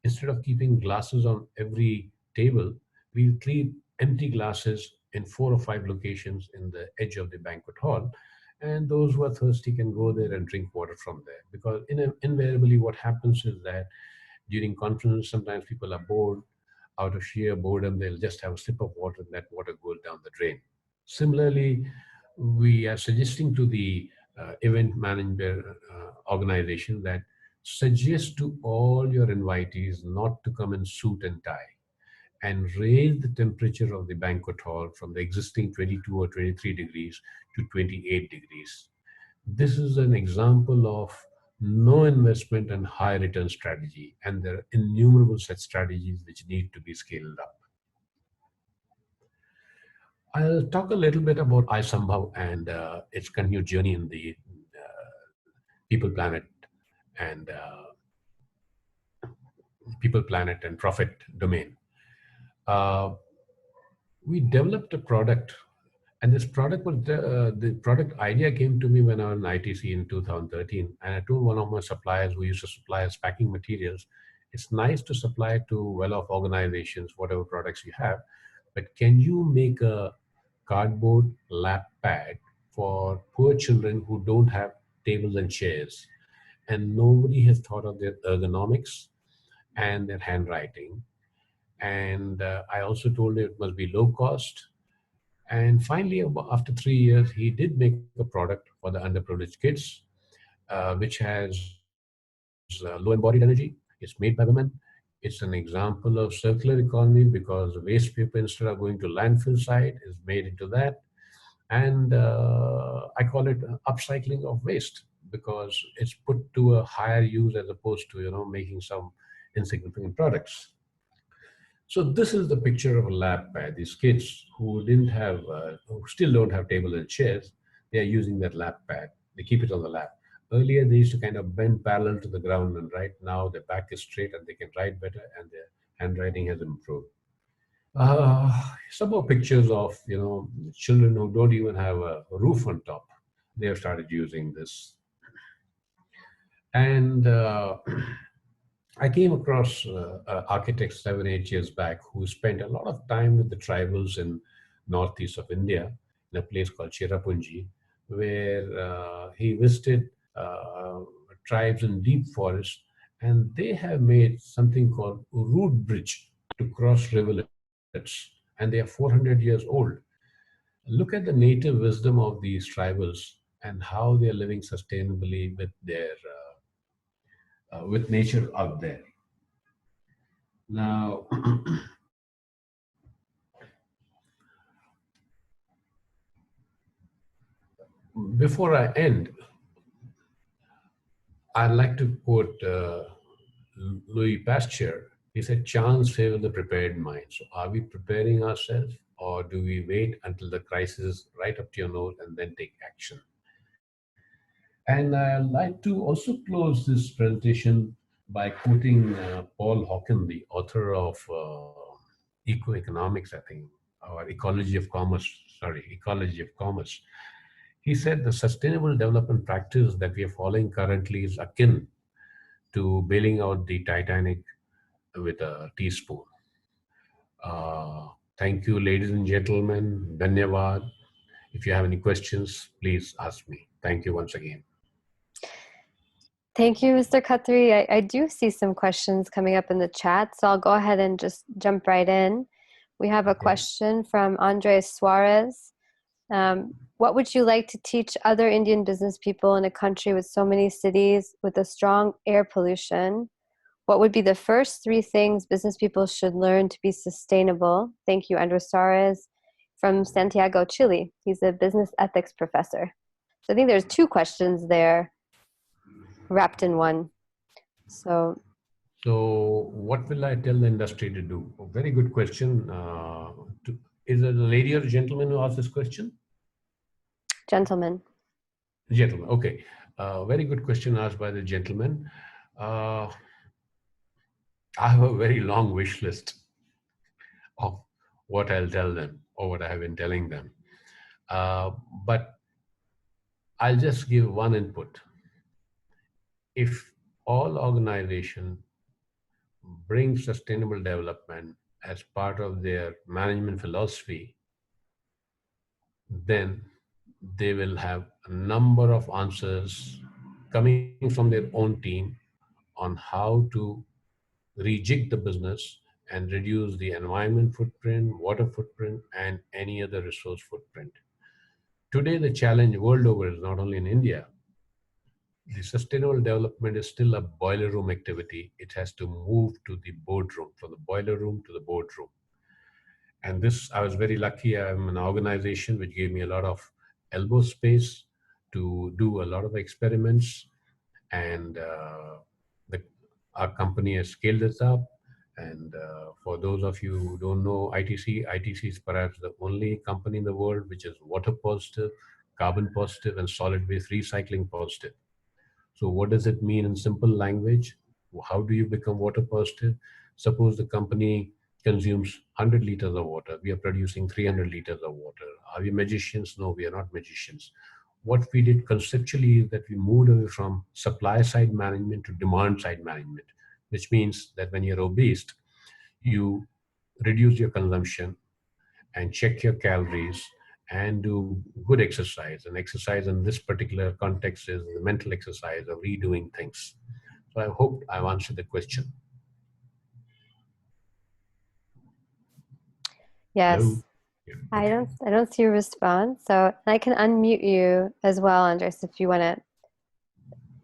instead of keeping glasses on every table, we'll keep empty glasses in 4 or 5 locations in the edge of the banquet hall. And those who are thirsty can go there and drink water from there. Because invariably, what happens is that during conferences, sometimes people are bored. Out of sheer boredom, they'll just have a sip of water and that water goes down the drain. Similarly, we are suggesting to the event manager organization that suggest to all your invitees not to come in suit and tie and raise the temperature of the banquet hall from the existing 22 or 23 degrees to 28 degrees. This is an example of no investment and high return strategy, and there are innumerable such strategies which need to be scaled up. I'll talk a little bit about iSambhav and its continued journey in the people, planet, and people, planet, and profit domain. Uh, we developed a product, and this product was the product idea came to me when I was in ITC in 2013, and I told one of my suppliers who used to supply us packing materials, it's nice to supply to well-off organizations whatever products you have, but can you make a cardboard lap pad for poor children who don't have tables and chairs? And nobody has thought of their ergonomics and their handwriting. And I also told him it must be low cost. And finally, after 3 years, he did make a product for the underprivileged kids, which has low embodied energy. It's made by women. It's an example of circular economy because waste paper, instead of going to landfill site, is made into that. And I call it upcycling of waste because it's put to a higher use as opposed to making some insignificant products. So this is the picture of a lab pad. These kids who didn't have, who still don't have tables and chairs, they are using that lap pad. They keep it on the lap. Earlier, they used to kind of bend parallel to the ground and write. Now their back is straight and they can write better, and their handwriting has improved. Some more pictures of children who don't even have a roof on top. They have started using this, and I came across an architect 7, 8 years back who spent a lot of time with the tribals in northeast of India in a place called Cherrapunji, where he visited uh, tribes in deep forest, and they have made something called root bridge to cross rivulets, and they are 400 years old. Look at the native wisdom of these tribals and how they are living sustainably with their with nature out there. Now, before I end, I'd like to quote Louis Pasteur. He said, "Chance favors the prepared mind." So, are we preparing ourselves, or do we wait until the crisis is right up to your nose and then take action? And I'd like to also close this presentation by quoting Paul Hawken, the author of Ecoeconomics, I think, or Ecology of Commerce. Sorry, Ecology of Commerce. He said the sustainable development practice that we are following currently is akin to bailing out the Titanic with a teaspoon. Uh, Thank you, ladies and gentlemen. Dhanyavad. If you have any questions, please ask me. Thank you once again. Thank you, Mr. Khatri. I do see some questions coming up in the chat, so I'll go ahead and just jump right in. We have a Okay. question from Andres Suarez. What would you like to teach other Indian business people in a country with so many cities with a strong air pollution? What would be the first three things business people should learn to be sustainable? Thank you, Andres Suarez from Santiago, Chile. He's a business ethics professor. So I think there's two questions there wrapped in one. So So, what will I tell the industry to do? A very good question. Is it a lady or a gentleman who asked this question? gentlemen. Gentleman. Okay. Very good question asked by the gentleman. Uh, I have a very long wish list of what I'll tell them or what I have been telling them. Uh, but I'll just give one input. If all organizations bring sustainable development as part of their management philosophy, then they will have a number of answers coming from their own team on how to rejig the business and reduce the environment footprint, water footprint, and any other resource footprint. Today, the challenge world over is not only in India. The sustainable development is still a boiler room activity. It has to move to the boardroom, from the boiler room to the boardroom. And this, I was very lucky. I'm an organization which gave me a lot of elbow space to do a lot of experiments. And the, our company has scaled this up. And for those of you who don't know ITC is perhaps the only company in the world which is water positive, carbon positive, and solid waste recycling positive. So what does it mean in simple language? How do you become water positive? Suppose the company consumes 100 liters of water. We are producing 300 liters of water. Are we magicians? No, we are not magicians. What we did conceptually is that we moved away from supply side management to demand side management, which means that when you're obese, you reduce your consumption and check your calories and do good exercise. And exercise in this particular context is the mental exercise of redoing things. So I hope I've answered the question. Hello? Yes. Yeah, I okay. don't see a response. So I can unmute you as well, Andres, if you want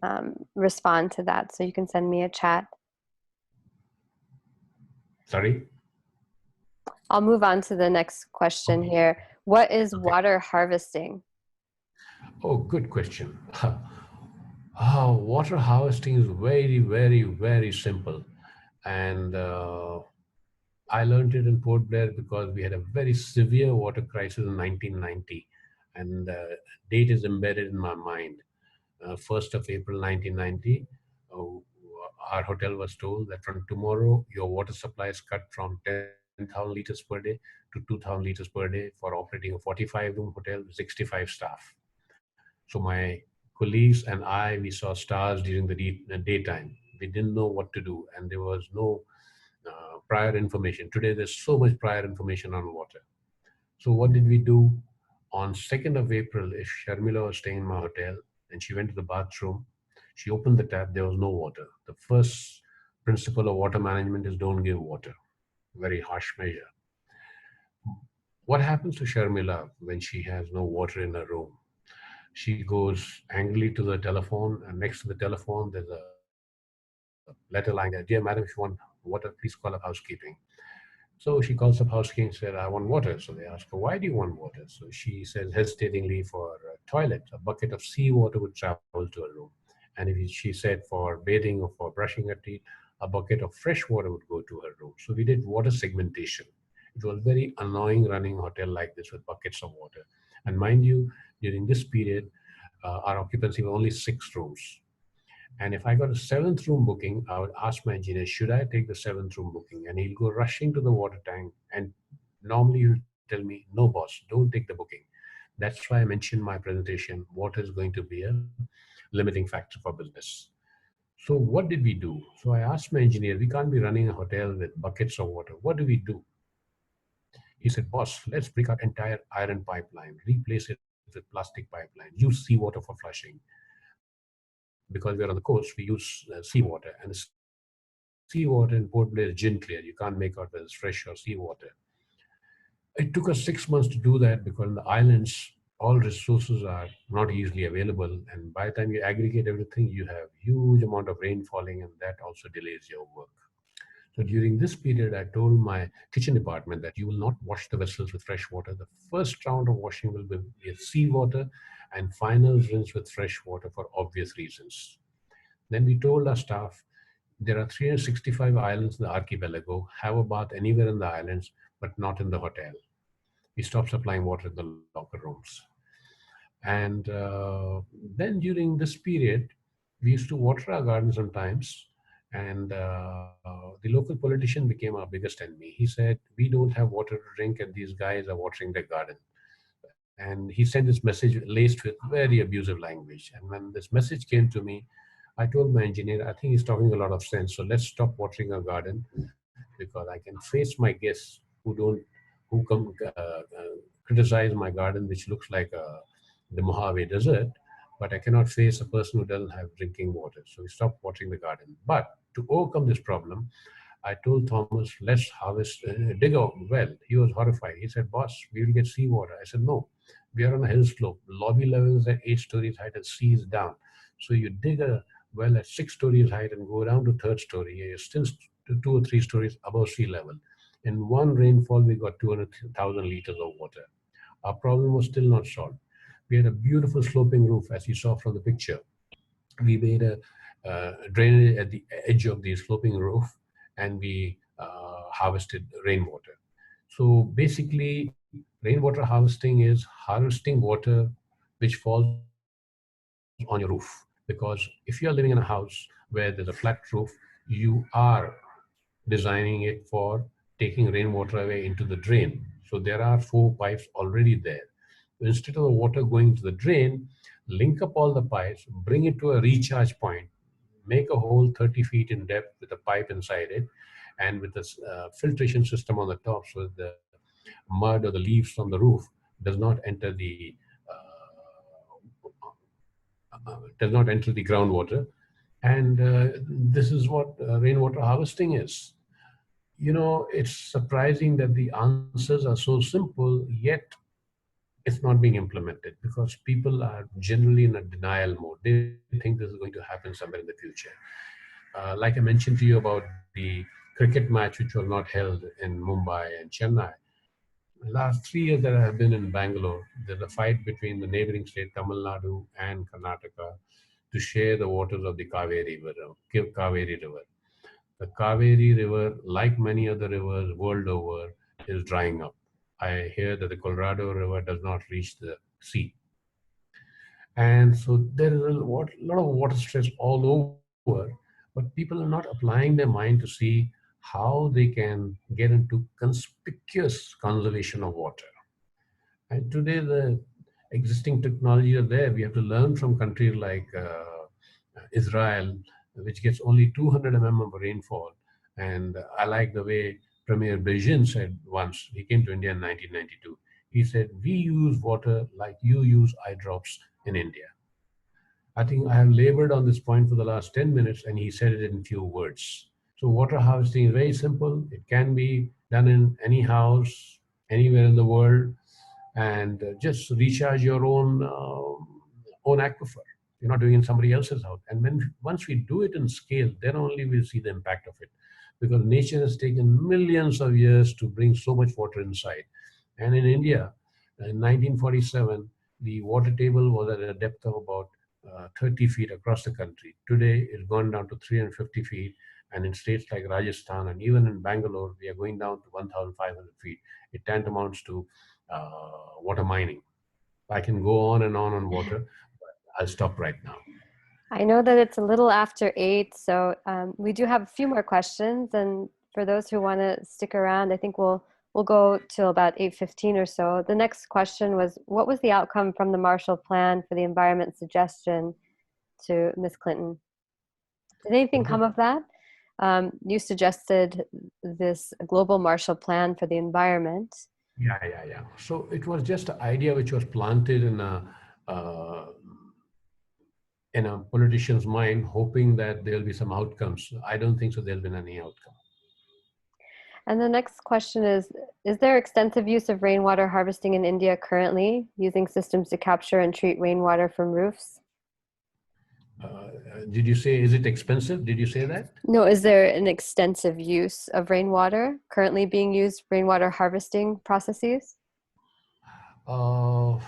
to respond to that. So you can send me a chat. Sorry? I'll move on to the next question Okay. here. What is Okay. water harvesting? Oh, good question. Water harvesting is very, very, very simple. And I learned it in Port Blair because we had a very severe water crisis in 1990. And date is embedded in my mind. 1st of April 1990, our hotel was told that from tomorrow, your water supply is cut from 10,000 liters per day to 2,000 liters per day for operating a 45-room hotel with 65 staff. So my colleagues and I, we saw stars during the daytime. We didn't know what to do, and there was no prior information. Today, there's so much prior information on water. So what did we do? On 2nd of April, if Sharmila was staying in my hotel and she went to the bathroom, she opened the tap, there was no water. The first principle of water management is don't give water. Very harsh measure. What happens to Sharmila when she has no water in her room? She goes angrily to the telephone, and next to the telephone, there's a letter lying there. Dear madam, if you want water, please call up housekeeping. So she calls up housekeeping and said, I want water. So they ask her, why do you want water? So she says hesitatingly, for toilet. A bucket of seawater would travel to her room. And if she said for bathing or for brushing her teeth, a bucket of fresh water would go to her room. So we did water segmentation. It was very annoying running a hotel like this with buckets of water. And mind you, during this period, our occupancy was only 6 rooms. And if I got a seventh room booking, I would ask my engineer, should I take the seventh room booking? And he'll go rushing to the water tank. And normally he'll tell me, no, boss, don't take the booking. That's why I mentioned in my presentation, water is going to be a limiting factor for business. So what did we do? So I asked my engineer, we can't be running a hotel with buckets of water. What do we do? He said, boss, let's break our entire iron pipeline, replace it with plastic pipeline, use seawater for flushing. Because we are on the coast, we use seawater, and the seawater in Port Blair is gin clear. You can't make out whether it's fresh or seawater. It took us 6 months to do that because in the islands, all resources are not easily available. And by the time you aggregate everything, you have huge amount of rain falling, and that also delays your work. So during this period, I told my kitchen department that you will not wash the vessels with fresh water. The first round of washing will be with seawater, and final rinse with fresh water for obvious reasons. Then we told our staff there are 365 islands in the archipelago. Have a bath anywhere in the islands, but not in the hotel. We stopped supplying water in the locker rooms. And then during this period, we used to water our garden sometimes. And the local politician became our biggest enemy. He said, we don't have water to drink, and these guys are watering their garden. And he sent this message laced with very abusive language. And when this message came to me, I told my engineer, I think he's talking a lot of sense. So let's stop watering our garden because I can face my guests who come criticize my garden, which looks like the Mojave Desert, but I cannot face a person who doesn't have drinking water. So we stopped watering the garden. But to overcome this problem, I told Thomas, let's dig a well. He was horrified. He said, boss, we will get seawater. I said, no, we are on a hill slope. Lobby level is at 8 stories height and sea is down. So you dig a well at 6 stories height and go down to third story. You're still 2 or 3 stories above sea level. In one rainfall, we got 200,000 liters of water. Our problem was still not solved. We had a beautiful sloping roof, as you saw from the picture. We made a drainage at the edge of the sloping roof, and we harvested rainwater. So basically, rainwater harvesting is harvesting water which falls on your roof. Because if you are living in a house where there's a flat roof, you are designing it for taking rainwater away into the drain. So there are 4 pipes already there. Instead of the water going to the drain, link up all the pipes, bring it to a recharge point, make a hole 30 feet in depth with a pipe inside it, and with a filtration system on the top so that the mud or the leaves from the roof does not enter the groundwater. And this is what rainwater harvesting is. It's surprising that the answers are so simple, yet it's not being implemented because people are generally in a denial mode. They think this is going to happen somewhere in the future. Like I mentioned to you about the cricket match, which was not held in Mumbai and Chennai. Last 3 years that I have been in Bangalore, there's a fight between the neighboring state, Tamil Nadu and Karnataka, to share the waters of the Kaveri River. The Kaveri River, like many other rivers world over, is drying up. I hear that the Colorado River does not reach the sea. And so there is lot of water stress all over, but people are not applying their mind to see how they can get into conspicuous conservation of water. And today, the existing technology are there. We have to learn from countries like Israel, which gets only 200 mm of rainfall. And I like the way Premier Beijing said once, he came to India in 1992. He said, "We use water like you use eye drops in India." I think I have labored on this point for the last 10 minutes, and he said it in few words. So water harvesting is very simple. It can be done in any house, anywhere in the world, and just recharge your own aquifer. You're not doing it in somebody else's house. And once we do it in scale, then only we'll see the impact of it, because nature has taken millions of years to bring so much water inside. And in India, in 1947, the water table was at a depth of about 30 feet across the country. Today, it's gone down to 350 feet. And in states like Rajasthan and even in Bangalore, we are going down to 1,500 feet. It tantamounts to water mining. I can go on and on water, but I'll stop right now. I know that it's a little after 8, so we do have a few more questions. And for those who want to stick around, I think we'll go till about 8:15 or so. The next question was, what was the outcome from the Marshall Plan for the Environment suggestion to Ms. Clinton? Did anything come of that? You suggested this global Marshall Plan for the environment. Yeah. So it was just an idea which was planted uh, in a politician's mind, hoping that there'll be some outcomes. I don't think so. There'll be any outcome. And the next question is there extensive use of rainwater harvesting in India currently, using systems to capture and treat rainwater from roofs? Did you say, is it expensive? Did you say that? No, is there an extensive use of rainwater currently being used, rainwater harvesting processes? Uh,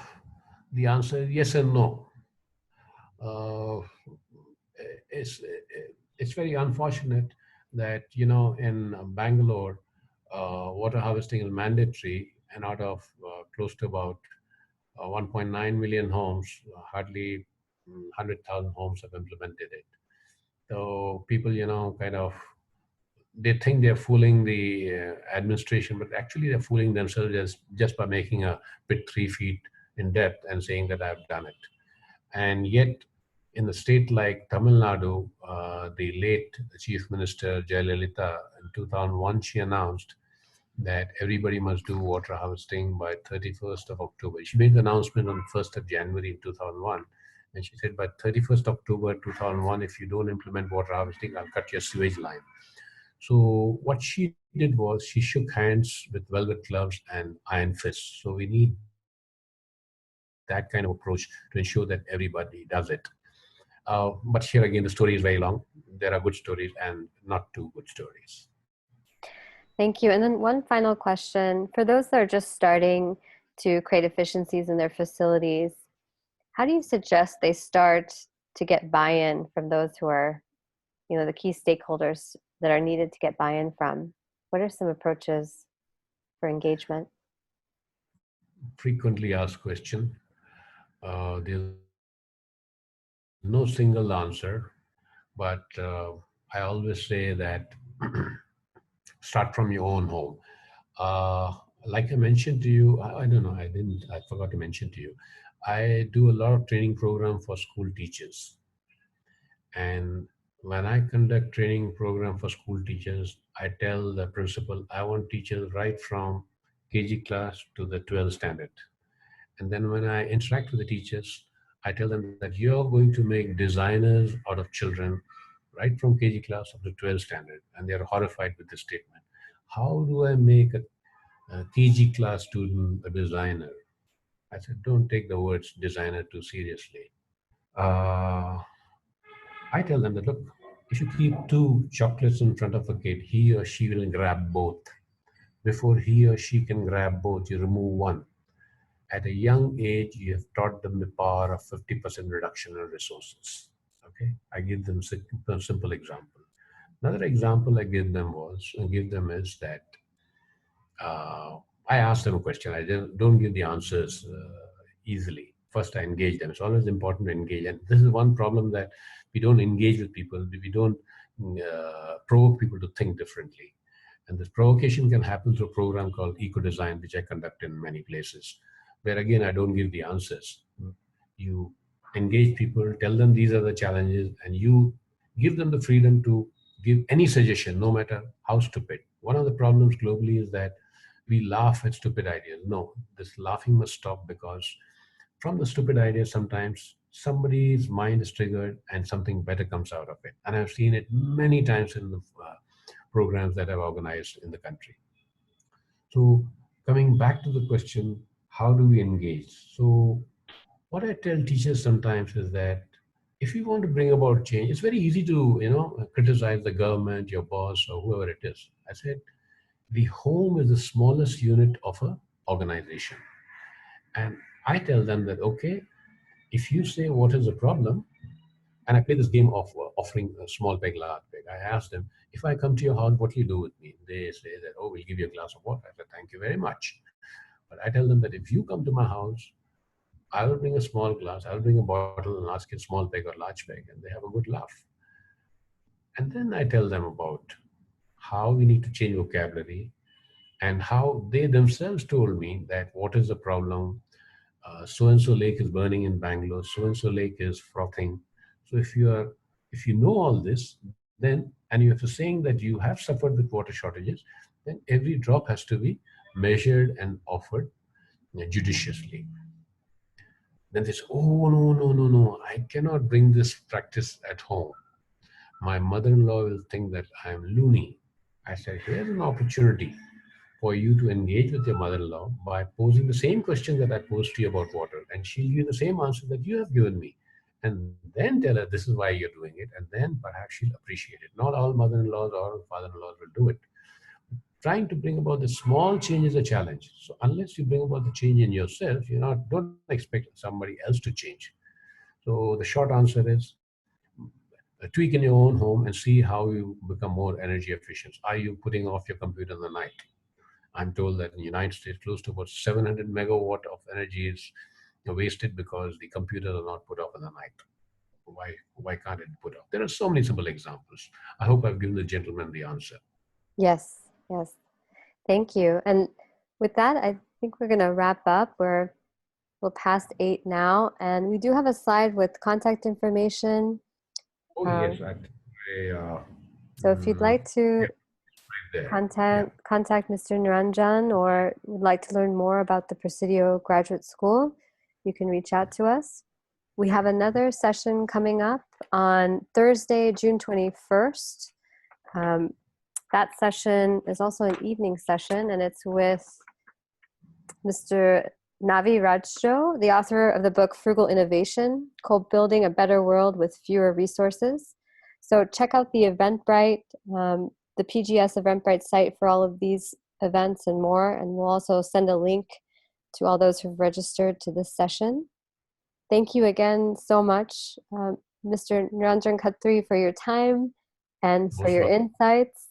the answer is yes and no. Uh, it's it's very unfortunate that in Bangalore, water harvesting is mandatory, and out of close to about 1.9 million homes, hardly 100,000 homes have implemented it. So people, kind of, they think they're fooling the administration, but actually they're fooling themselves just by making a pit 3 feet in depth and saying that I've done it. And yet, in a state like Tamil Nadu, the late Chief Minister Jayalalitha in 2001, she announced that everybody must do water harvesting by 31st of October. She made the announcement on 1st of January in 2001. And she said, by 31st October 2001, if you don't implement water harvesting, I'll cut your sewage line. So what she did was she shook hands with velvet gloves and iron fists. So we need that kind of approach to ensure that everybody does it. But here again, the story is very long. There are good stories and not too good stories. Thank you. And then one final question. For those that are just starting to create efficiencies in their facilities, how do you suggest they start to get buy-in from those who are, the key stakeholders that are needed to get buy-in from? What are some approaches for engagement? Frequently asked question. There's no single answer, but I always say that start from your own home. Like I mentioned to you, I don't know, I forgot to mention to you, I do a lot of training program for school teachers. And when I conduct training program for school teachers, I tell the principal, I want teachers right from KG class to the 12th standard. And then when I interact with the teachers, I tell them that you're going to make designers out of children right from KG class up to 12th standard. And they're horrified with this statement. How do I make a KG class student a designer? I said, don't take the words designer too seriously. Uh, I tell them that, look, if you keep two chocolates in front of a kid, he or she will grab both. Before he or she can grab both, you remove one. At a young age, you have taught them the power of 50% reduction in resources. Okay, I give them a simple example. Another example I give them is that uh, I ask them a question. I don't give the answers easily. First, I engage them. It's always important to engage. And this is one problem, that we don't engage with people. We don't provoke people to think differently. And this provocation can happen through a program called Eco Design, which I conduct in many places, where again, I don't give the answers. You engage people, tell them these are the challenges, and you give them the freedom to give any suggestion, no matter how stupid. One of the problems globally is that we laugh at stupid ideas. No, this laughing must stop, because from the stupid idea, sometimes somebody's mind is triggered and something better comes out of it. And I've seen it many times in the programs that I've organized in the country. So, coming back to the question, how do we engage? So, what I tell teachers sometimes is that if you want to bring about change, it's very easy to, criticize the government, your boss, or whoever it is. I said the home is the smallest unit of a organization, and I tell them that, okay, if you say what is the problem, and I play this game of offering a small peg, large peg. I ask them, if I come to your house, what will you do with me? They say that, oh, we'll give you a glass of water. I said, thank you very much. But I tell them that if you come to my house, I will bring a small glass, I will bring a bottle and ask you small peg or large peg, and they have a good laugh. And then I tell them about how we need to change vocabulary, and how they themselves told me that what is the problem. So and so lake is burning in Bangalore. So and so lake is frothing. So if you know all this, then, and you have saying that you have suffered with water shortages, then every drop has to be measured and offered judiciously. Then they say, oh, no, no, no, no, I cannot bring this practice at home. My mother-in-law will think that I'm loony. I said, here's an opportunity for you to engage with your mother-in-law by posing the same question that I posed to you about water, and she'll give you the same answer that you have given me. And then tell her this is why you're doing it, and then perhaps she'll appreciate it. Not all mother-in-laws or father-in-laws will do it. Trying to bring about the small change is a challenge. So unless you bring about the change in yourself, don't expect somebody else to change. So the short answer is, tweak in your own home and see how you become more energy efficient. Are you putting off your computer in the night? I'm told that in the United States, close to about 700 megawatt of energy is wasted because the computers are not put off in the night. Why can't it put off? There are so many simple examples. I hope I've given the gentleman the answer. Yes, yes. Thank you. And with that, I think we're going to wrap up. We're past 8 now, and we do have a slide with contact information. Oh yes, So if you'd like yeah, to right there. Yeah. contact Mr. Niranjan, or would like to learn more about the Presidio Graduate School, you can reach out to us. We have another session coming up on Thursday, June 21st. That session is also an evening session, and it's with Mr. Navi Rajjo, the author of the book Frugal Innovation, called Building a Better World with Fewer Resources. So check out the Eventbrite, the PGS Eventbrite site for all of these events and more, and we'll also send a link to all those who've registered to this session. Thank you again so much, Mr. Niranjan Khatri, for your time and for Most your welcome. insights.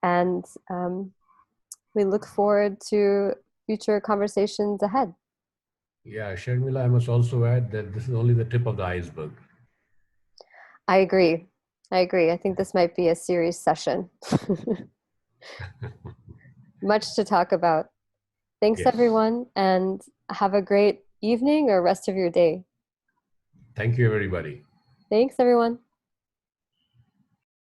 And we look forward to future conversations ahead. Yeah, Sharmila, I must also add that this is only the tip of the iceberg. I agree. I think this might be a series session. Much to talk about. Thanks, Yes. everyone, and have a great evening or rest of your day. Thank you, everybody. Thanks, everyone.